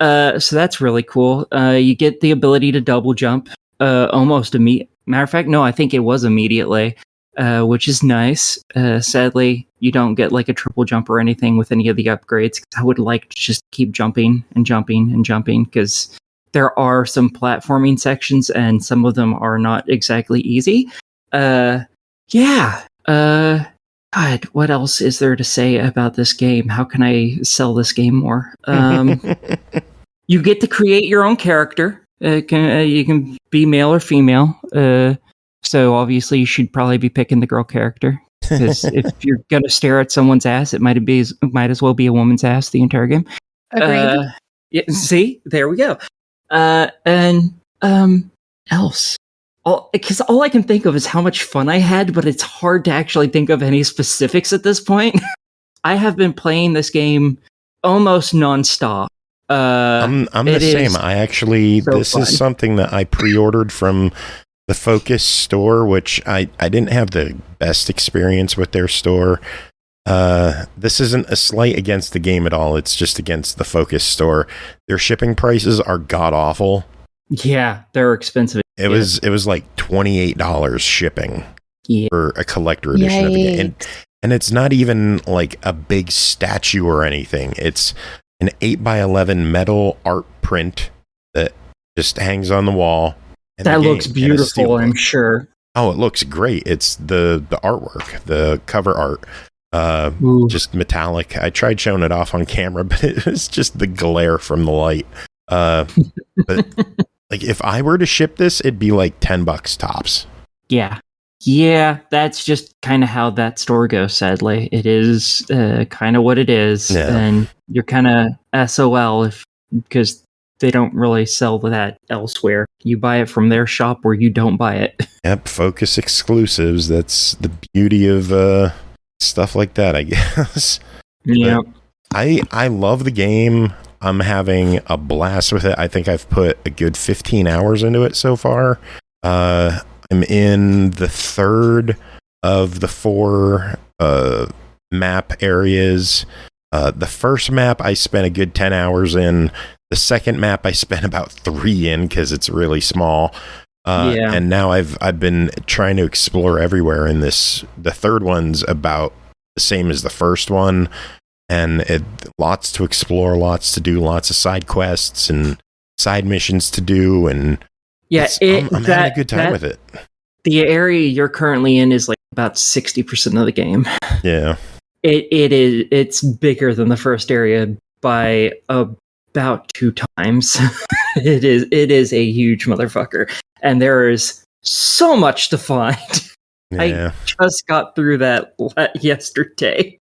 that's really cool. You get the ability to double jump almost immediately. Matter of fact, no, I think it was immediately. Which is nice. Sadly, you don't get like a triple jump or anything with any of the upgrades. I would like to just keep jumping and jumping and jumping, because there are some platforming sections and some of them are not exactly easy. God, what else is there to say about this game? How can I sell this game more? You get to create your own character. You can be male or female. So obviously you should probably be picking the girl character, because if you're going to stare at someone's ass, it might as well be a woman's ass the entire game. Agreed. Yeah, see, there we go. And else. Because all I can think of is how much fun I had, but it's hard to actually think of any specifics at this point. I have been playing this game almost nonstop. I'm the same. I actually, this is something that I pre-ordered from the Focus store, which I didn't have the best experience with their store. This isn't a slight against the game at all. It's just against the Focus store. Their shipping prices are god awful. Yeah, they're expensive. It was like $28 shipping for a collector edition of the game. And it's not even like a big statue or anything. It's an 8x11 metal art print that just hangs on the wall. That looks beautiful, I'm sure. Oh, it looks great. It's the artwork, the cover art, just metallic. I tried showing it off on camera, but it was just the glare from the light. But like, if I were to ship this, it'd be like $10 tops. Yeah, that's just kind of how that store goes, sadly. It is kind of what it is. Yeah. And you're kind of SOL because they don't really sell that elsewhere. You buy it from their shop or you don't buy it. Yep, Focus exclusives. That's the beauty of stuff like that, I guess. Yeah. I love the game. I'm having a blast with it. I think I've put a good 15 hours into it so far. I'm in the third of the 4 map areas. The first map I spent a good 10 hours in. The second map I spent about 3 in because it's really small. And now I've been trying to explore everywhere in this. The third one's about the same as the first one. And lots to explore, lots to do, lots of side quests and side missions to do. And yeah, I'm having a good time with it. The area you're currently in is like about 60% of the game. Yeah. It's bigger than the first area by about 2 times. It is a huge motherfucker. And there is so much to find. Yeah. I just got through that yesterday.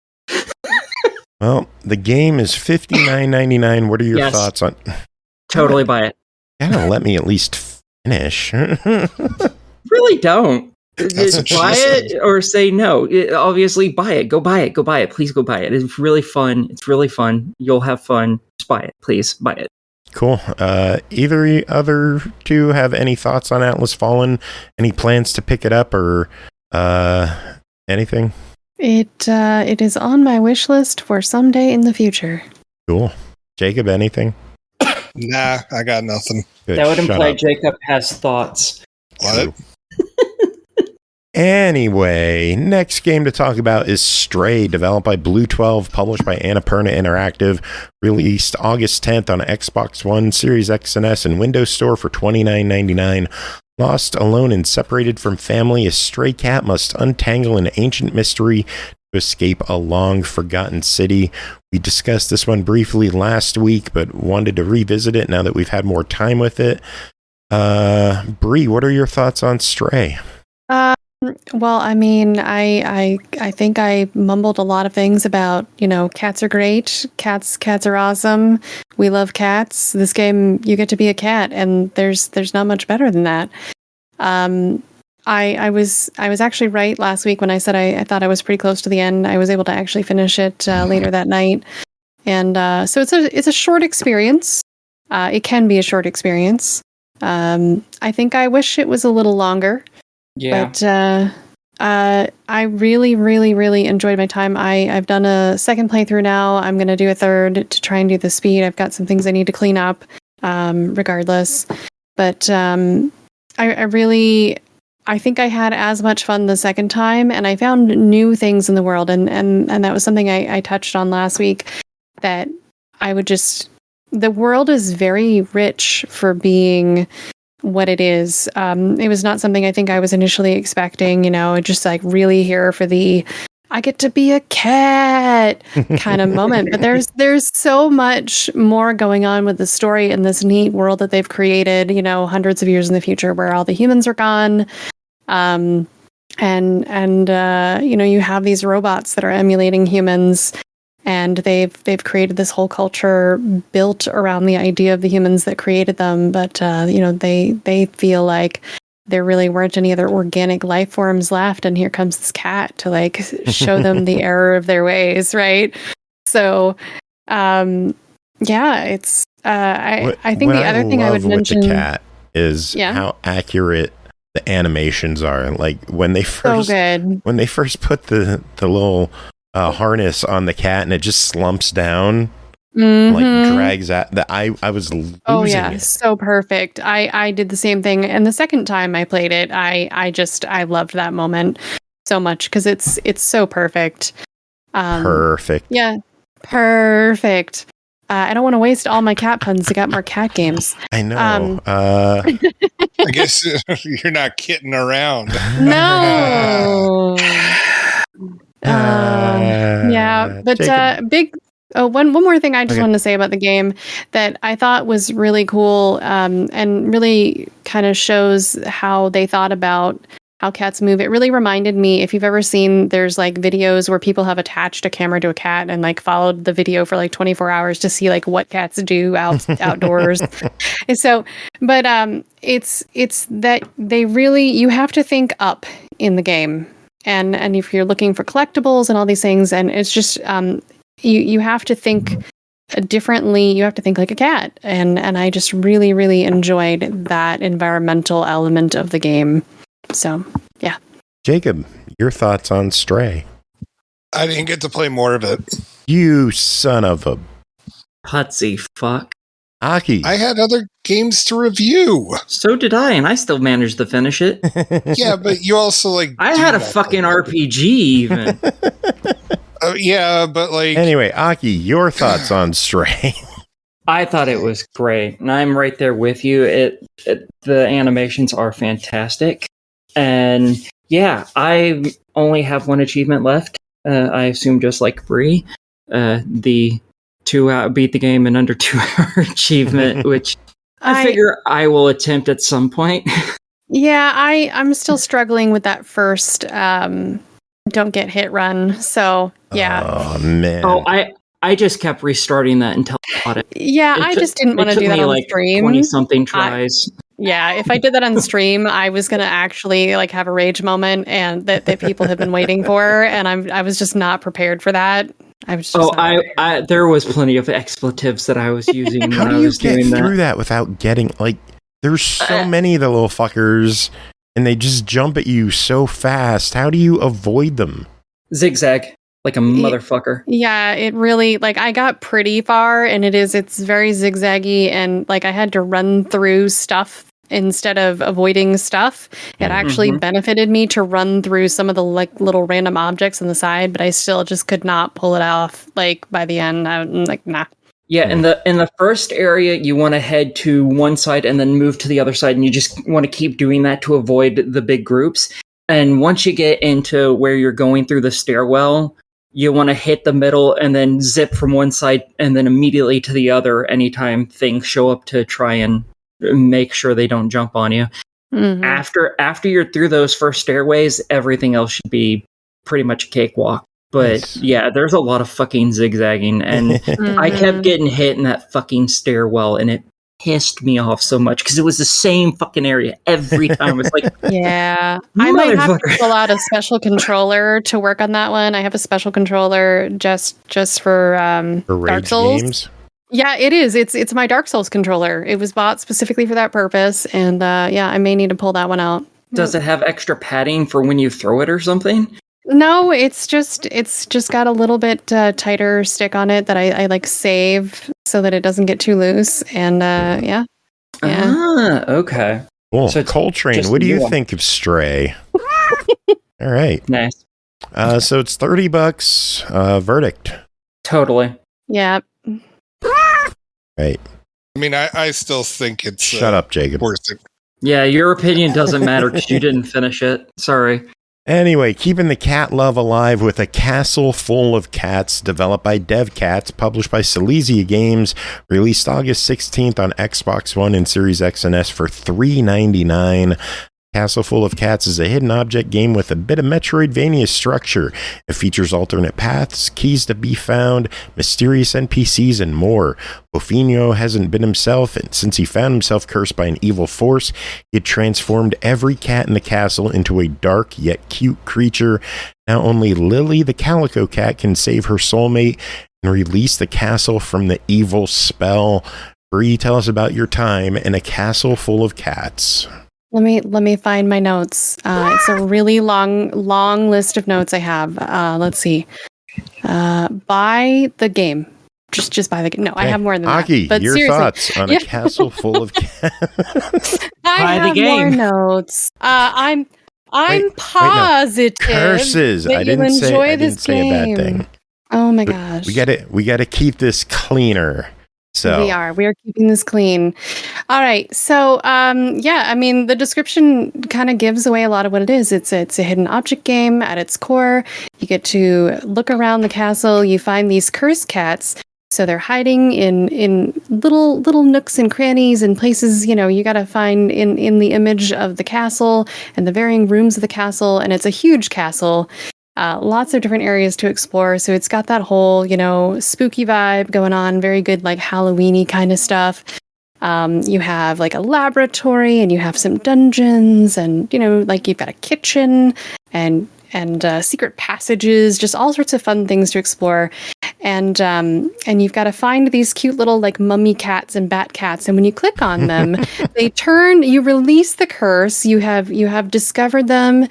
Well, the game is $59.99. What are your thoughts on? Totally buy it. Gotta let me at least finish. Really don't. Just buy it or say no. Obviously, buy it. Go buy it. Go buy it. Please go buy it. It's really fun. It's really fun. You'll have fun. Just buy it. Please buy it. Cool. Either other two have any thoughts on Atlas Fallen? Any plans to pick it up or anything? It is on my wish list for someday in the future. Cool. Jacob, anything? Nah, I got nothing. Good. That would imply Jacob has thoughts. What? Anyway, next game to talk about is Stray, developed by Bluetwelve, published by Annapurna Interactive, released August 10th on Xbox One, Series X and S, and Windows Store for $29.99. Lost, alone, and separated from family, a stray cat must untangle an ancient mystery to escape a long-forgotten city. We discussed this one briefly last week, but wanted to revisit it now that we've had more time with it. Bree, what are your thoughts on Stray? Well, I mean, I think I mumbled a lot of things about, cats are great, cats are awesome, we love cats. This game, you get to be a cat, and there's not much better than that. I was actually right last week when I said I thought I was pretty close to the end. I was able to actually finish it later that night, and so it's a short experience. It can be a short experience. I think I wish it was a little longer. Yeah. But I really, really, really enjoyed my time. I've done a second playthrough now. I'm going to do a third to try and do the speed. I've got some things I need to clean up, regardless. But I think I had as much fun the second time, and I found new things in the world. And that was something I touched on last week, that the world is very rich for being what it is. It was not something I think I was initially expecting, just like really here for the I get to be a cat kind of moment. But there's so much more going on with the story in this neat world that they've created, hundreds of years in the future where all the humans are gone. And you have these robots that are emulating humans. And they've created this whole culture built around the idea of the humans that created them. But, they feel like there really weren't any other organic life forms left. And here comes this cat to show them the error of their ways. Right. So, it's I think the other thing I would mention with the cat is how accurate the animations are. Like when they first put the little harness on the cat and it just slumps down, like drags out. I was losing it. So perfect. I did the same thing, and the second time I played it, I loved that moment so much because it's so perfect. Perfect. Yeah, perfect. I don't want to waste all my cat puns. I got more cat games. I know. I guess you're not kidding around. No. Yeah, but big. Oh, one more thing I just wanted to say about the game that I thought was really cool, and really kind of shows how they thought about how cats move. It really reminded me, if you've ever seen, there's like videos where people have attached a camera to a cat and like followed the video for like 24 hours to see like what cats do outdoors. And so, but it's that they really, you have to think up in the game, and if you're looking for collectibles and all these things, and it's just you have to think differently. You have to think like a cat, and I just really, really enjoyed that environmental element of the game. So, yeah. Jacob, your thoughts on Stray? I didn't get to play more of it. You son of a putsy fuck. Aki. I had other games to review. So did I, and I still managed to finish it. Yeah, but you also like... I had a fucking RPG even. Yeah, but like... Anyway, Aki, your thoughts on Stray? I thought it was great, and I'm right there with you. The animations are fantastic. And yeah, I only have one achievement left. I assume just like Bree, the 2 beat the game in under 2 hour achievement, which I figure I will attempt at some point. Yeah, I'm still struggling with that first don't get hit run. So yeah. Oh man. Oh, I just kept restarting that until I got it. Yeah, I just didn't want to do that on stream. 20-something tries. Yeah, if I did that on stream, I was going to actually like have a rage moment, and that people have been waiting for, and I was just not prepared for that. I was just there was plenty of expletives that I was using when How do you get through that without getting like? There's so many of the little fuckers, and they just jump at you so fast. How do you avoid them? Zigzag. Like a motherfucker. Yeah, it really, like, I got pretty far, and it's very zigzaggy, and like I had to run through stuff instead of avoiding stuff. It actually benefited me to run through some of the like little random objects on the side, but I still just could not pull it off. Like by the end, I'm like, nah. Yeah, in the first area, you want to head to one side and then move to the other side, and you just want to keep doing that to avoid the big groups. And once you get into where you're going through the stairwell, you want to hit the middle and then zip from one side and then immediately to the other anytime things show up to try and make sure they don't jump on you. After you're through those first stairways, everything else should be pretty much a cakewalk. But yeah, there's a lot of fucking zigzagging, and I kept getting hit in that fucking stairwell, and it pissed me off so much because it was the same fucking area every time. It's like, yeah, I might have to pull out a special controller to work on that one. I have a special controller just for Dark Souls games. Yeah, it is. It's my Dark Souls controller. It was bought specifically for that purpose, and yeah, I may need to pull that one out. Does it have extra padding for when you throw it or something? No, it's just got a little bit tighter stick on it that I like save so that it doesn't get too loose. And yeah. Ah, okay. Cool. So Coltrane, what do you think of Stray? All right. Nice. So it's $30. Verdict. Totally. Yeah. Right. I mean, I still think it's shut up, Jacob. Worth it. Yeah, your opinion doesn't matter because you didn't finish it. Sorry. Anyway, keeping the cat love alive with A Castle Full of Cats, developed by Devcats, published by Silesia Games, released August 16th on Xbox One and Series X and S for $3.99. Castle Full of Cats is a hidden object game with a bit of Metroidvania structure. It features alternate paths, keys to be found, mysterious NPCs, and more. Bofinho hasn't been himself, and since he found himself cursed by an evil force, he had transformed every cat in the castle into a dark yet cute creature. Now only Lily the Calico Cat can save her soulmate and release the castle from the evil spell. Bree, tell us about your time in a castle full of cats. Let me find my notes. It's a really long list of notes I have. Let's see. Buy the game. Just buy the game. No, I have more than Aki, that. But your seriously, thoughts on a castle full of cats? I have more notes. I'm positive. Curses! That I didn't say a bad thing. Oh my gosh. We got to keep this cleaner. So we are keeping this clean. All right. So, I mean, the description kind of gives away a lot of what it is. It's a hidden object game at its core. You get to look around the castle. You find these cursed cats. So they're hiding in little nooks and crannies and places, you got to find in the image of the castle and the varying rooms of the castle. And it's a huge castle. Lots of different areas to explore. So it's got that whole, spooky vibe going on. Very good, like Halloween-y kind of stuff. You have like a laboratory and you have some dungeons and, like you've got a kitchen and secret passages, just all sorts of fun things to explore. And you've got to find these cute little like mummy cats and bat cats. And when you click on them, you release the curse. You have discovered them.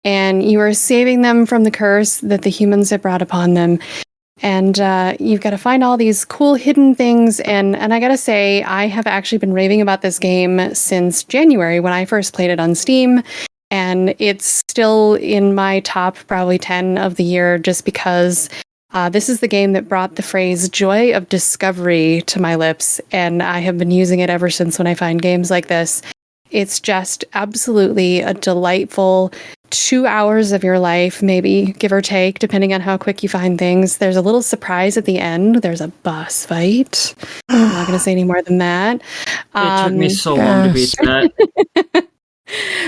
And you are saving them from the curse that the humans have brought upon them. And you've got to find all these cool hidden things. And I got to say, I have actually been raving about this game since January when I first played it on Steam. And it's still in my top probably 10 of the year just because this is the game that brought the phrase joy of discovery to my lips. And I have been using it ever since when I find games like this. It's just absolutely a delightful 2 hours of your life, maybe, give or take, depending on how quick you find things. There's a little surprise at the end. There's a boss fight. I'm not going to say any more than that. It took me so long to beat that.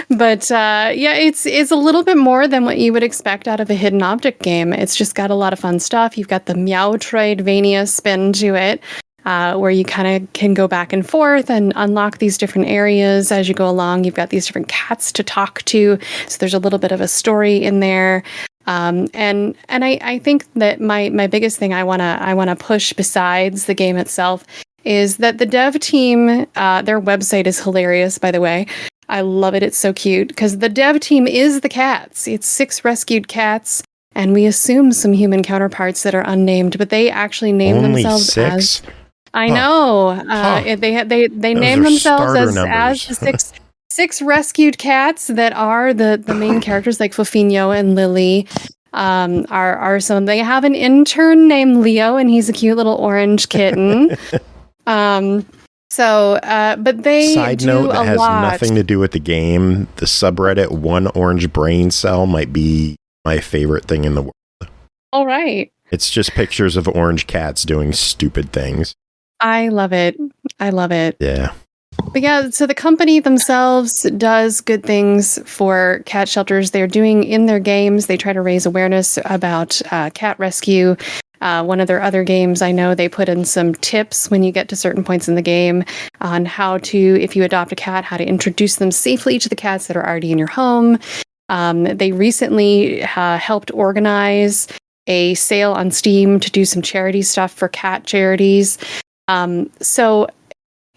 But it's a little bit more than what you would expect out of a hidden object game. It's just got a lot of fun stuff. You've got the Meowtroidvania spin to it. Where you kind of can go back and forth and unlock these different areas as you go along. You've got these different cats to talk to, so there's a little bit of a story in there. And I think that my biggest thing I wanna push besides the game itself is that the dev team, their website is hilarious, by the way. I love it. It's so cute because the dev team is the cats. It's 6 rescued cats. And we assume some human counterparts that are unnamed, but they actually name themselves 6? as. I know. They name themselves as the six rescued cats that are the main characters, like Fofinho and Lily. Are some. They have an intern named Leo, and he's a cute little orange kitten. But they Side note that has nothing to do with the game. The subreddit One Orange Brain Cell might be my favorite thing in the world. All right. It's just pictures of orange cats doing stupid things. I love it. Yeah. But yeah, so the company themselves does good things for cat shelters. They're doing in their games, they try to raise awareness about cat rescue. One of their other games, I know they put in some tips when you get to certain points in the game on how to, if you adopt a cat, how to introduce them safely to the cats that are already in your home. They recently helped organize a sale on Steam to do some charity stuff for cat charities. So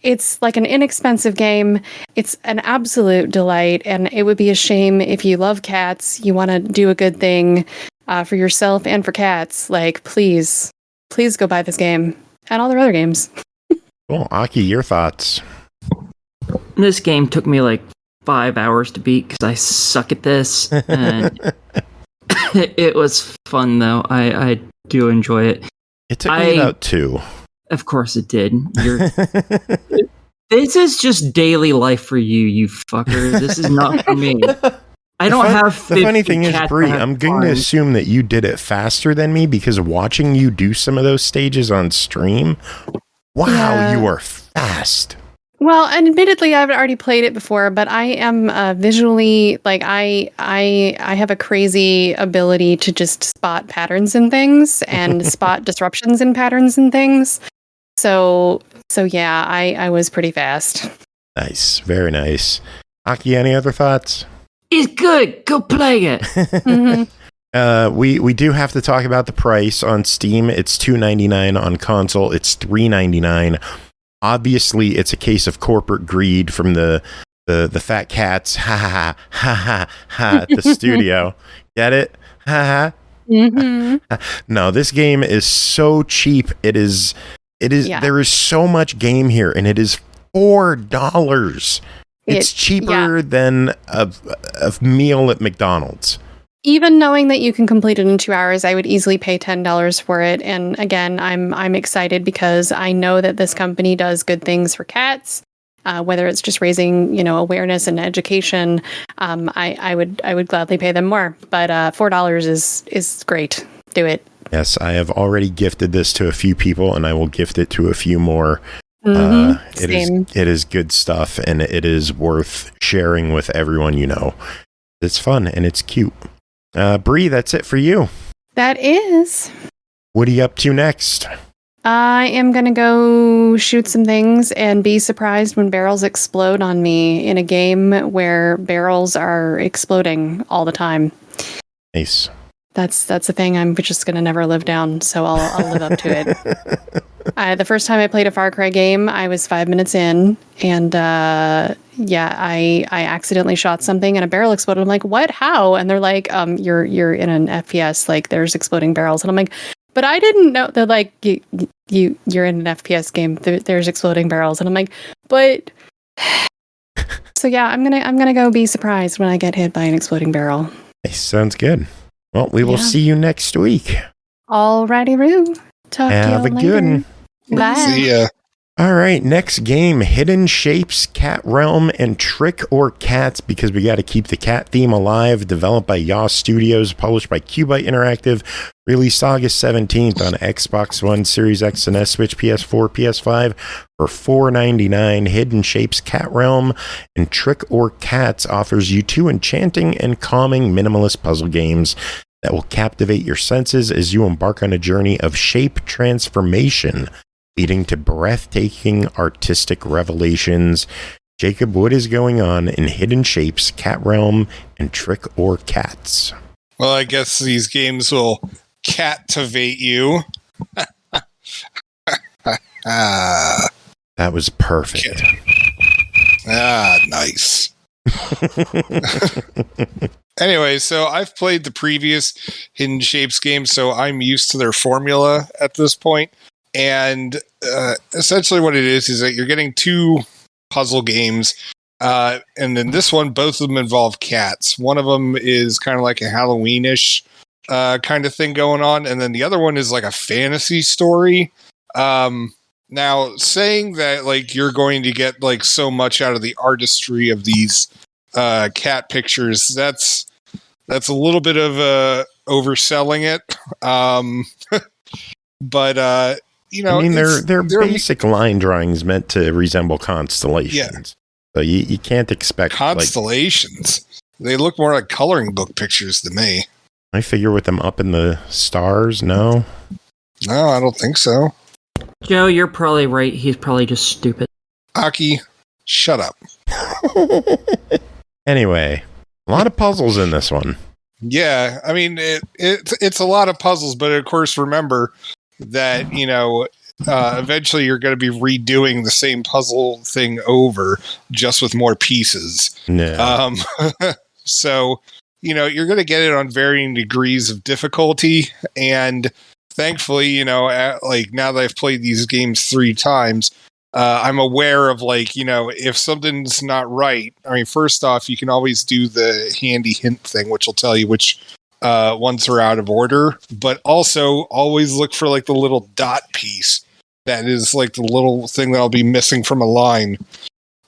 it's like an inexpensive game. It's an absolute delight. And it would be a shame if you love cats, you want to do a good thing for yourself and for cats. Like, please go buy this game and all their other games. Well, Aki, your thoughts? This game took me like 5 hours to beat because I suck at this. And it was fun, though. I do enjoy it. It took me about 2. Of course it did. This is just daily life for you, you fucker. This is not for me. I don't have. The funny thing is, Bree, I'm going to assume that you did it faster than me because watching you do some of those stages on stream, wow, yeah. You are fast. Well, admittedly, I've already played it before, but I am visually, like, I have a crazy ability to just spot patterns in things and spot disruptions in patterns and things. So yeah, I was pretty fast. Nice. Very nice. Aki, any other thoughts? It's good. Go play it. Mm-hmm. We do have to talk about the price on Steam. It's $2.99 on console. It's $3.99 obviously it's a case of corporate greed from the fat cats, ha at the studio. Get it? Ha. Mm-hmm. No, this game is so cheap. It is. Yeah. There is so much game here, and it is $4. It's cheaper than a meal at McDonald's. Even knowing that you can complete it in 2 hours, I would easily pay $10 for it. And again, I'm excited because I know that this company does good things for cats. Whether it's just raising, awareness and education, I would gladly pay them more. But $4 is great. Do it. Yes, I have already gifted this to a few people, and I will gift it to a few more. Same. It is good stuff, and it is worth sharing with everyone you know. It's fun and it's cute. Bree, that's it for you. That is. What are you up to next? I am going to go shoot some things and be surprised when barrels explode on me in a game where barrels are exploding all the time. Nice. That's a thing I'm just going to never live down, so I'll live up to it. The first time I played a Far Cry game, I was 5 minutes in, and I accidentally shot something and a barrel exploded. I'm like, what? How? And they're like, you're in an FPS, like there's exploding barrels. And I'm like, but I didn't know. They're like, you're in an FPS game. There's exploding barrels, and I'm like, but. So yeah, I'm gonna go be surprised when I get hit by an exploding barrel. Nice, sounds good. Well, we will see you next week. Alrighty, Roo. Talk to you later. Have a good one. Bye. See ya. All right, next game, Hidden Shapes, Cat Realm, and Trick or Cats, because we got to keep the cat theme alive. Developed by Yaw Studios, published by QUByte Interactive, released August 17th on Xbox One, Series X and S, Switch, PS4, PS5 for $4.99. Hidden Shapes, Cat Realm, and Trick or Cats offers you two enchanting and calming minimalist puzzle games that will captivate your senses as you embark on a journey of shape transformation, leading to breathtaking artistic revelations. Jacob, what is going on in Hidden Shapes, Cat Realm, and Trick or Cats? Well, I guess these games will captivate you. That was perfect. Nice. Anyway, so I've played the previous Hidden Shapes game, so I'm used to their formula at this point. And essentially what it is that you're getting two puzzle games. And then this one, both of them involve cats. One of them is kind of like a Halloween-ish kind of thing going on. And then the other one is like a fantasy story. Now, saying that like you're going to get like so much out of the artistry of these cat pictures, that's a little bit of overselling it. But I mean, they're basic line drawings meant to resemble constellations. Yeah. So you can't expect constellations. They look more like coloring book pictures to me. I figure with them up in the stars. No, I don't think so. Joe, you're probably right. He's probably just stupid. Aki, shut up. Anyway, a lot of puzzles in this one. Yeah, I mean it's a lot of puzzles, but of course remember that eventually you're going to be redoing the same puzzle thing over, just with more pieces. No. So you're going to get it on varying degrees of difficulty, and thankfully, like now that I've played these games 3 times, I'm aware of if something's not right. I mean, first off, you can always do the handy hint thing, which will tell you which ones are out of order, but also always look for like the little dot piece that is like the little thing that I'll be missing from a line.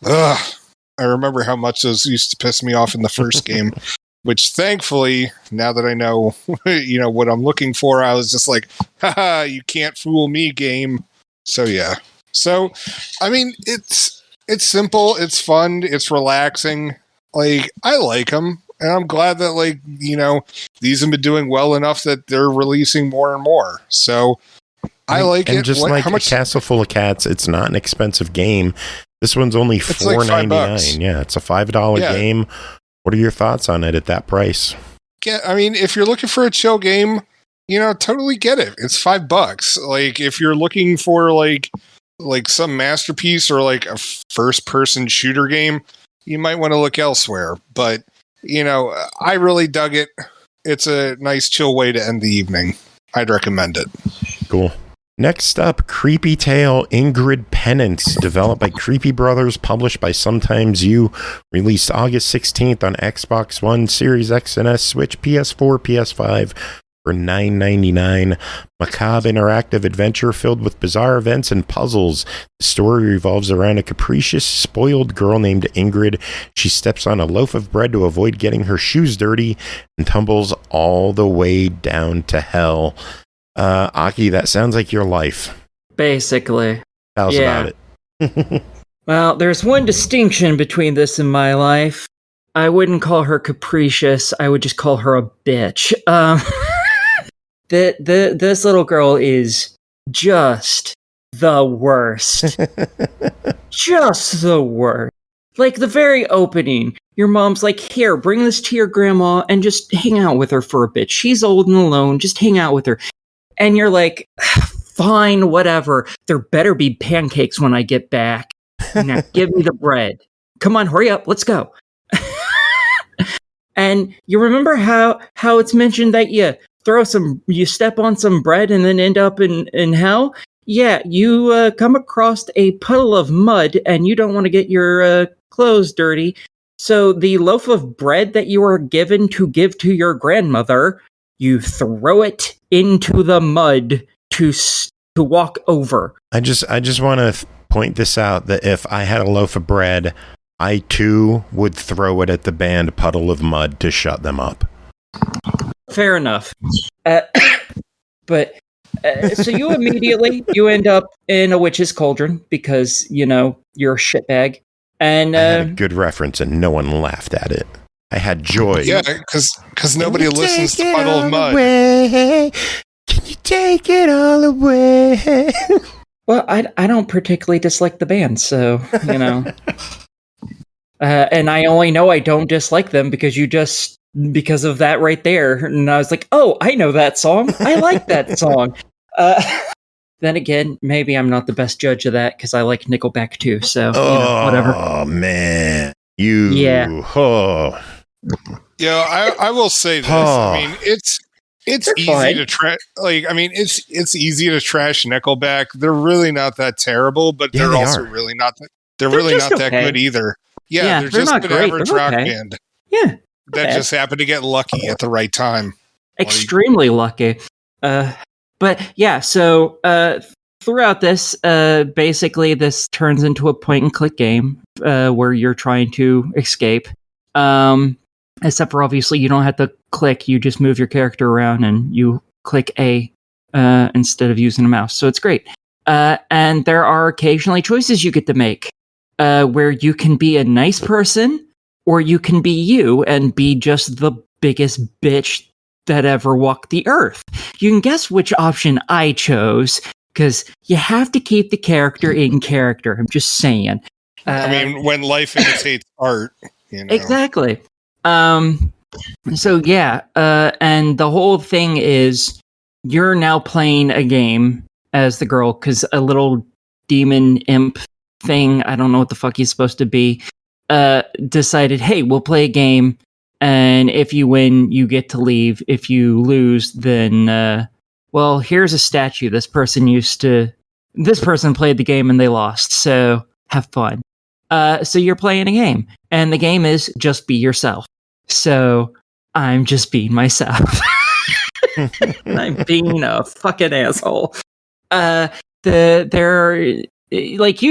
Ugh. I remember how much those used to piss me off in the first game, which thankfully, now that I know, what I'm looking for, I was just like, haha, you can't fool me, game. So yeah. So, I mean, it's simple, it's fun, it's relaxing. Like, I like them. And I'm glad that, these have been doing well enough that they're releasing more and more. So, I like it. And just like a Castle Full of Cats, it's not an expensive game. This one's only $4.99. Yeah, it's a $5 game. What are your thoughts on it at that price? Yeah, I mean, if you're looking for a chill game, totally get it. It's $5. Like, if you're looking for, like some masterpiece or like a first-person shooter game, you might want to look elsewhere. But, I really dug it. It's a nice, chill way to end the evening. I'd recommend it. Cool. Next up, Creepy Tale Ingrid Penance, developed by Creepy Brothers, published by Sometimes You, released August 16th on Xbox One, Series X and S, Switch, PS4, PS5 for $9.99. Macabre interactive adventure filled with bizarre events and puzzles. The story revolves around a capricious, spoiled girl named Ingrid. She steps on a loaf of bread to avoid getting her shoes dirty and tumbles all the way down to hell. Aki, that sounds like your life. Basically. How's about it? Well, there's one distinction between this and my life. I wouldn't call her capricious. I would just call her a bitch. This little girl is just the worst. Just the worst. Like the very opening, your mom's like, here, bring this to your grandma and just hang out with her for a bit. She's old and alone. Just hang out with her. And you're like, fine, whatever. There better be pancakes when I get back. Now give me the bread. Come on, hurry up. Let's go. And you remember how it's mentioned that you step on some bread and then end up in hell? Yeah, you come across a puddle of mud and you don't want to get your clothes dirty. So the loaf of bread that you were given to give to your grandmother, you throw it into the mud to walk over. I just want to point this out that if I had a loaf of bread, I too would throw it at the band puddle of mud to shut them up. Fair enough. But so you immediately end up in a witch's cauldron because you're a shitbag. And I had a good reference and no one laughed at it. I had joy. Yeah, because nobody listens to Puddle of Mud. Away? Can you take it all away? Well, I don't particularly dislike the band, so, and I only know I don't dislike them because of that right there. And I was like, oh, I know that song. I like that song. Then again, maybe I'm not the best judge of that because I like Nickelback too, so, whatever. Oh, man. Yeah. Oh. Yeah, I will say this. I mean, it's easy to trash. It's easy to trash Nickelback. They're really not that terrible, but they're also really not. They're really not that good either. Yeah, they're just an average rock band. Yeah, that just happened to get lucky at the right time. Extremely lucky. But yeah, so throughout this, basically, this turns into a point-and-click game where you're trying to escape. Except for obviously you don't have to click, you just move your character around and you click A instead of using a mouse. So it's great. And there are occasionally choices you get to make where you can be a nice person or you can be you and be just the biggest bitch that ever walked the earth. You can guess which option I chose because you have to keep the character in character. I'm just saying. When life imitates art, Exactly. So yeah, and the whole thing is you're now playing a game as the girl because a little demon imp thing, I don't know what the fuck he's supposed to be, decided, hey, we'll play a game, and if you win, you get to leave. If you lose, then, well, here's a statue. This person played the game and they lost, so have fun. So you're playing a game, and the game is just be yourself. So I'm just being myself. I'm being a fucking asshole. You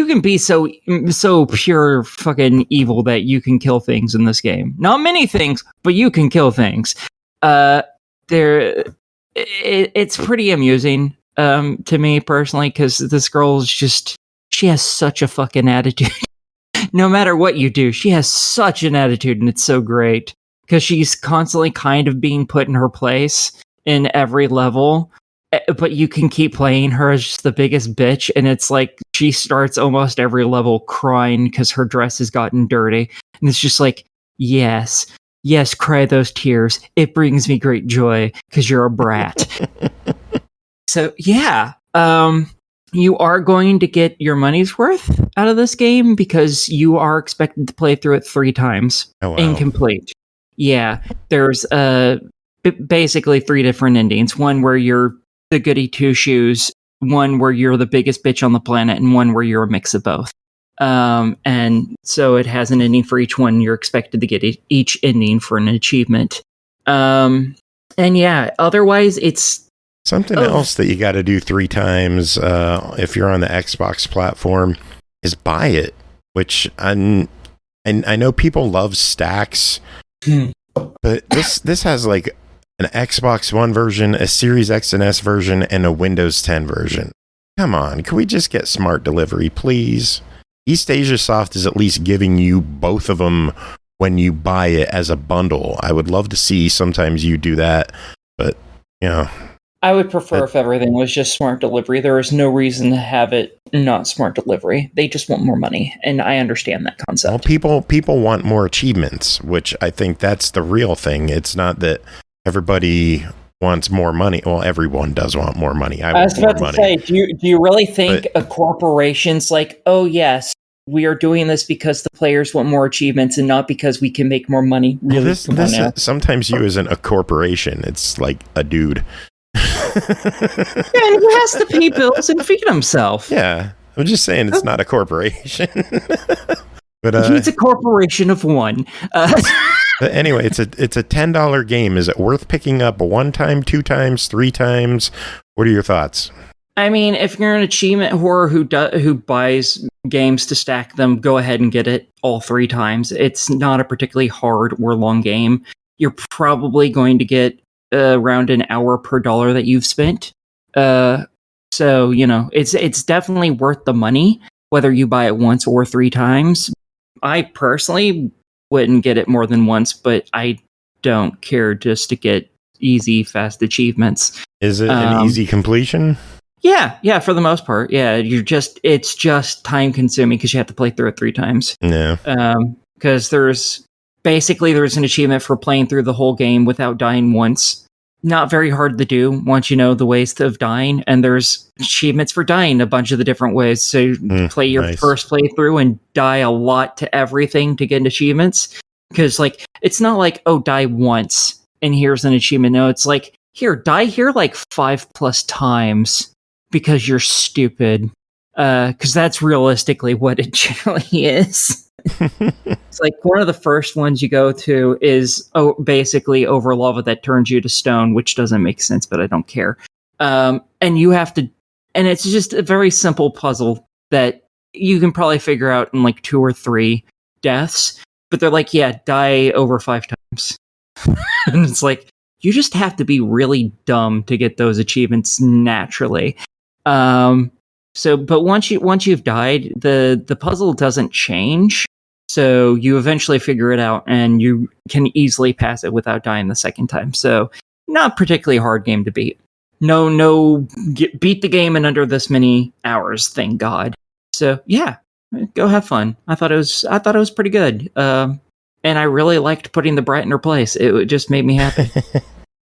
can be so pure fucking evil that you can kill things in this game. Not many things, but you can kill things. It's pretty amusing to me personally because this girl is she has such a fucking attitude. No matter what you do, she has such an attitude, and it's so great because she's constantly kind of being put in her place in every level, but you can keep playing her as just the biggest bitch, and it's like she starts almost every level crying because her dress has gotten dirty, and it's just like, yes, cry those tears. It brings me great joy because you're a brat. So yeah, you are going to get your money's worth out of this game because you are expected to play through it 3 times. Oh, wow. Incomplete. Yeah, there's basically 3 different endings. One where you're the goody two-shoes, one where you're the biggest bitch on the planet, and one where you're a mix of both. And so it has an ending for each one. You're expected to get each ending for an achievement. And yeah, otherwise it's something else that you got to do 3 times if you're on the Xbox platform is buy it, which I know people love stacks, but this has like an Xbox One version, a Series X and S version, and a Windows 10 version. Come on, can we just get smart delivery, please? East Asia Soft is at least giving you both of them when you buy it as a bundle. I would love to see sometimes you do that, but you know. I would prefer if everything was just smart delivery. There is no reason to have it not smart delivery. They just want more money, and I understand that concept. Well, people want more achievements, which I think that's the real thing. It's not that everybody wants more money. Well, everyone does want more money. I was about to say, do you really think a corporation's like, oh yes, we are doing this because the players want more achievements and not because we can make more money? Really? Sometimes you isn't a corporation. It's like a dude. Yeah, and he has to pay bills and feed himself. Yeah, I'm just saying it's not a corporation. But he's a corporation of one. But anyway, it's a $10 game. Is it worth picking up 1 time, 2 times, 3 times? What are your thoughts? I mean, if you're an achievement whore who buys games to stack them, go ahead and get it all 3 times. It's not a particularly hard or long game. You're probably going to get around an hour per dollar that you've spent. So, you know, it's definitely worth the money, whether you buy it once or 3 times. I personally wouldn't get it more than once, but I don't care just to get easy, fast achievements. Is it an easy completion? Yeah, for the most part. Yeah, it's just time consuming because you have to play through it 3 times. Yeah. Because there's an achievement for playing through the whole game without dying once. Not very hard to do once you know the ways of dying, and there's achievements for dying a bunch of the different ways. So you play your first playthrough and die a lot to everything to get achievements. Because like it's not like, oh, die once and here's an achievement. No, it's like, here, die here like 5+ times because you're stupid. Because that's realistically what it generally is. It's like one of the first ones you go to is basically over lava that turns you to stone, which doesn't make sense, but I don't care. And you have to, and it's just a very simple puzzle that you can probably figure out in like 2 or 3 deaths. But they're like, yeah, die over 5 times. And it's like, you just have to be really dumb to get those achievements naturally. But once you've died, the puzzle doesn't change. So you eventually figure it out, and you can easily pass it without dying the second time. So not particularly hard game to beat. Beat the game in under this many hours, thank God. So yeah, go have fun. I thought it was pretty good. And I really liked putting the brat in her place. It just made me happy.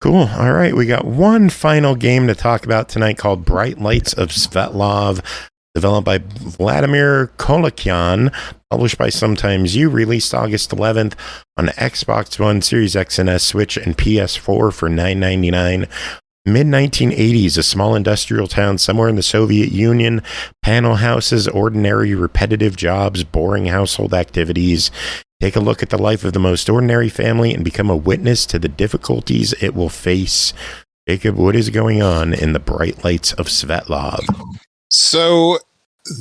Cool. All right, we got one final game to talk about tonight called Bright Lights of Svetlov, developed by Vladimir Cholokyan, published by Sometimes You, released August 11th on Xbox One, Series X and S, Switch, and PS4 for $9.99. Mid-1980s, a small industrial town somewhere in the Soviet Union, panel houses, ordinary repetitive jobs, boring household activities. Take a look at the life of the most ordinary family and become a witness to the difficulties it will face. Jacob, what is going on in the Bright Lights of Svetlov? So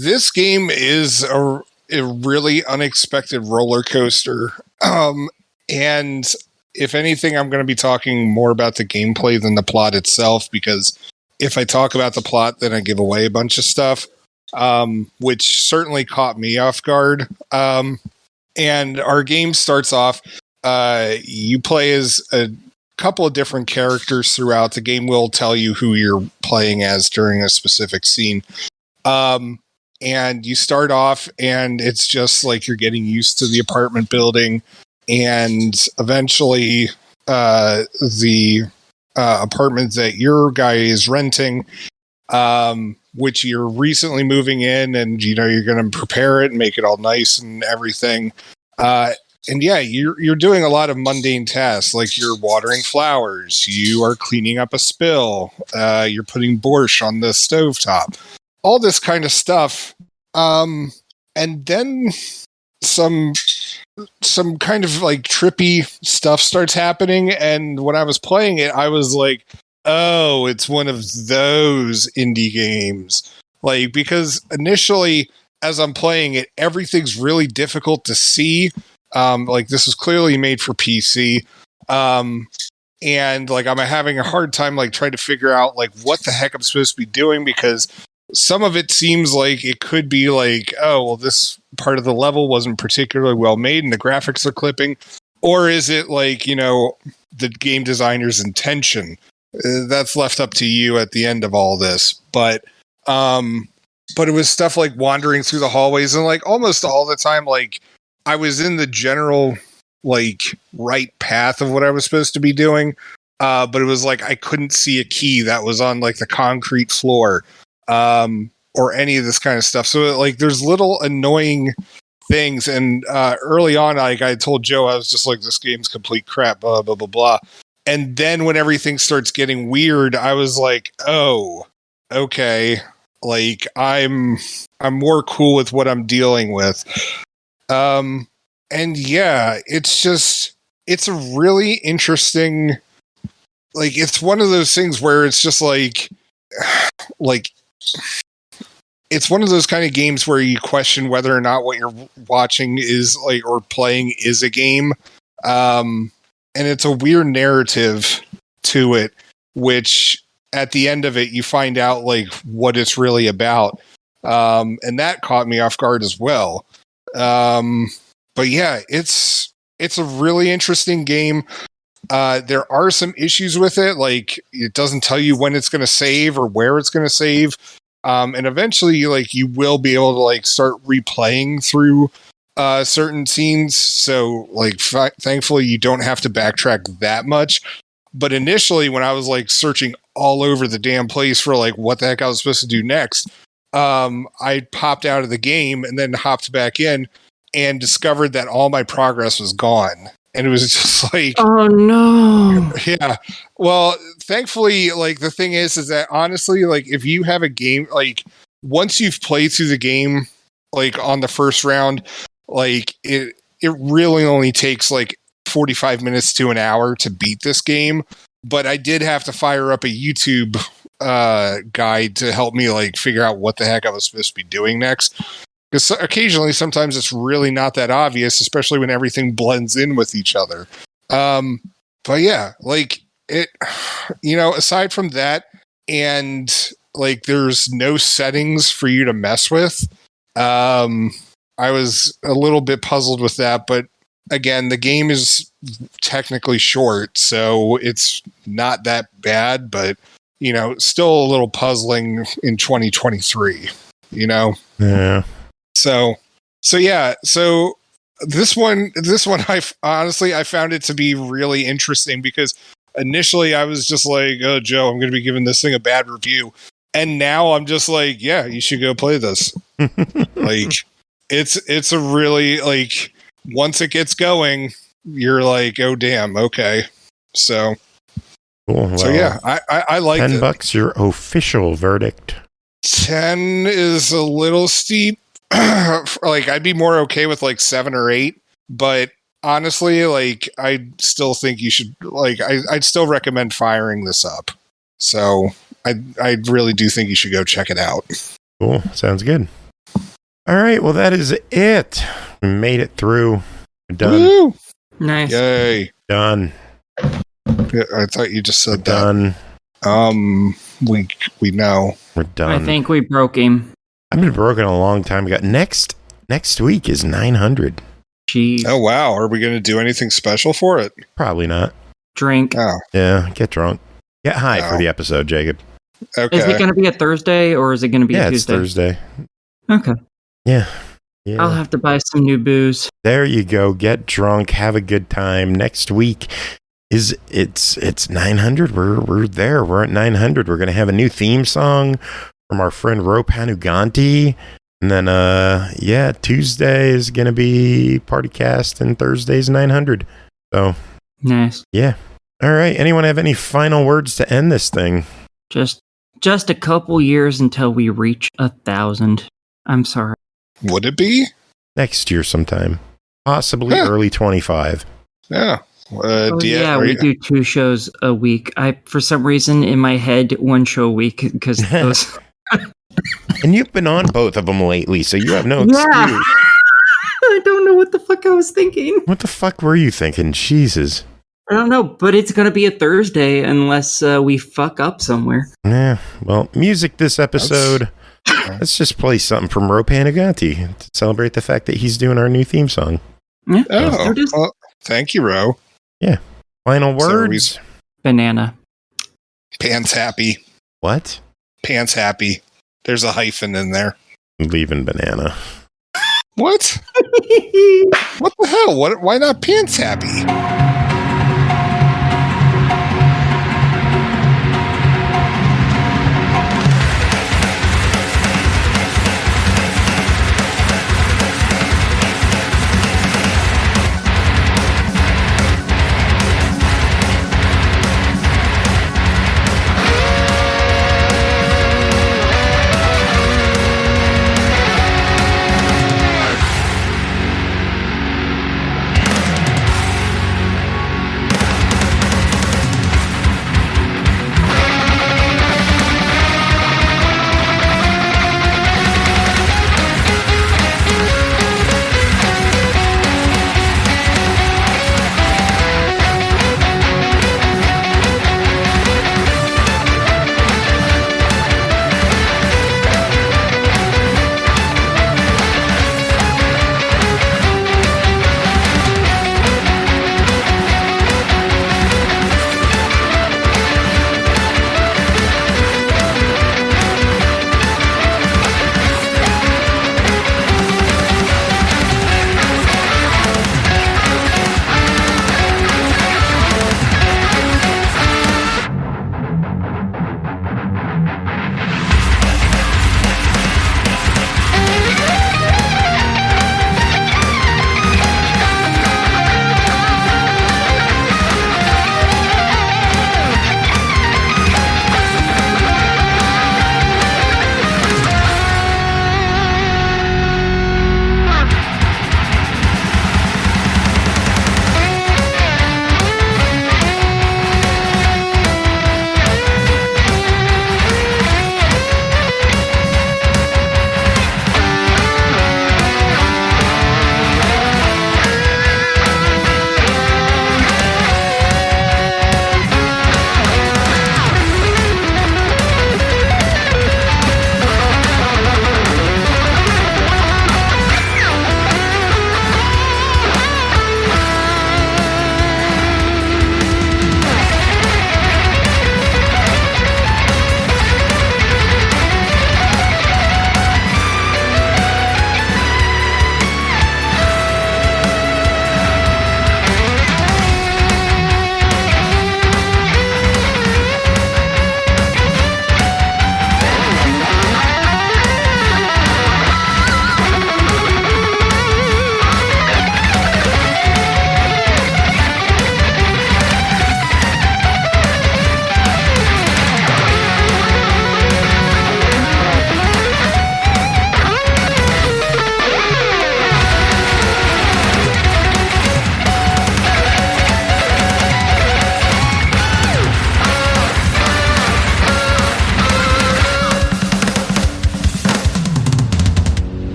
this game is a really unexpected roller coaster. And if anything, I'm going to be talking more about the gameplay than the plot itself, because if I talk about the plot, then I give away a bunch of stuff, which certainly caught me off guard. And our game starts off, you play as a couple of different characters throughout. The game will tell you who you're playing as during a specific scene. And you start off, and it's just like you're getting used to the apartment building. And eventually, the apartment that your guy is renting which you're recently moving in, and you're going to prepare it and make it all nice and everything. And yeah, you're doing a lot of mundane tasks, like you're watering flowers, you are cleaning up a spill, you're putting borscht on the stovetop, all this kind of stuff. And then some kind of like trippy stuff starts happening. And when I was playing it, I was like, oh, it's one of those indie games. Like, because initially, as I'm playing it, everything's really difficult to see. Like, this was clearly made for PC. And like, I'm having a hard time, like, trying to figure out like what the heck I'm supposed to be doing, because some of it seems like it could be like, oh, well, this part of the level wasn't particularly well made and the graphics are clipping. Or is it like, the game designer's intention? That's left up to you at the end of all this. But it was stuff like wandering through the hallways, and like almost all the time, like I was in the general like right path of what I was supposed to be doing. But it was like I couldn't see a key that was on like the concrete floor. Or any of this kind of stuff. So like there's little annoying things. And early on, like I told Joe, I was just like, this game's complete crap, blah, blah, blah, blah. And then when everything starts getting weird, I was like, oh, okay. Like I'm more cool with what I'm dealing with. And yeah, it's a really interesting, like, it's one of those things where it's just like it's one of those kind of games where you question whether or not what you're watching is like, or playing is a game. And it's a weird narrative to it, which at the end of it, you find out like what it's really about. And that caught me off guard as well. But yeah, it's a really interesting game. There are some issues with it, like it doesn't tell you when it's going to save or where it's going to save. And eventually, like, you will be able to like start replaying through certain scenes. So like, thankfully you don't have to backtrack that much. But initially when I was like searching all over the damn place for like what the heck I was supposed to do next, I popped out of the game and then hopped back in and discovered that all my progress was gone. And it was just like, oh no. Yeah. Well, thankfully, like the thing is that honestly, like if you have a game, like once you've played through the game, like on the first round, like it really only takes like 45 minutes to an hour to beat this game. But I did have to fire up a YouTube guide to help me like figure out what the heck I was supposed to be doing next. Because occasionally, sometimes it's really not that obvious, especially when everything blends in with each other. But yeah, like it, aside from that, and like there's no settings for you to mess with. I was a little bit puzzled with that, but again, the game is technically short, so it's not that bad, but still a little puzzling in 2023, Yeah. So yeah. So this one, I found it to be really interesting because initially I was just like, oh, Joe, I'm going to be giving this thing a bad review. And now I'm just like, yeah, you should go play this. Like it's a really like, once it gets going, you're like, oh damn. Okay. So, cool. Well, so yeah, I like it. $10, your official verdict. 10 is a little steep. Like I'd be more okay with like 7 or 8, but honestly, like I still think you should like I'd still recommend firing this up. So I really do think you should go check it out. Cool. Sounds good. All right. Well, that is it. We made it through. We're done. Woo! Nice. Yay. Done. Yeah, I thought you just said Done. that. We know. We're done. I think we broke him. I've been broken a long time ago. Next week is 900. Jeez. Oh wow, are we going to do anything special for it? Probably not. Drink. Oh. Yeah, get drunk. Get high for the episode, Jacob. Okay. Is it going to be a Thursday or is it going to be a Tuesday? It's Thursday. Okay. Yeah. I'll have to buy some new booze. There you go. Get drunk. Have a good time. Next week it's 900. We're there. We're at 900. We're going to have a new theme song. from our friend Ro Panuganti. And then, Tuesday is going to be PartyCast and Thursday's 900. So, nice. Yeah. All right. Anyone have any final words to end this thing? Just a couple years until we reach 1,000. I'm sorry. Would it be? Next year sometime. Possibly early 25. Yeah. We do 2 shows a week. For some reason, in my head, 1 show a week because those. And you've been on both of them lately, so you have no excuse. I don't know what the fuck I was thinking. What the fuck were you thinking? Jesus. I don't know, but it's going to be a Thursday unless we fuck up somewhere. Yeah, well, music this episode. Let's just play something from Ro Panuganti to celebrate the fact that he's doing our new theme song. Yeah. Well, thank you, Ro. Yeah. Final words? Banana. Pants happy. What? Pants happy. There's a hyphen in there. Leaving banana. What? What the hell? Why not pants happy?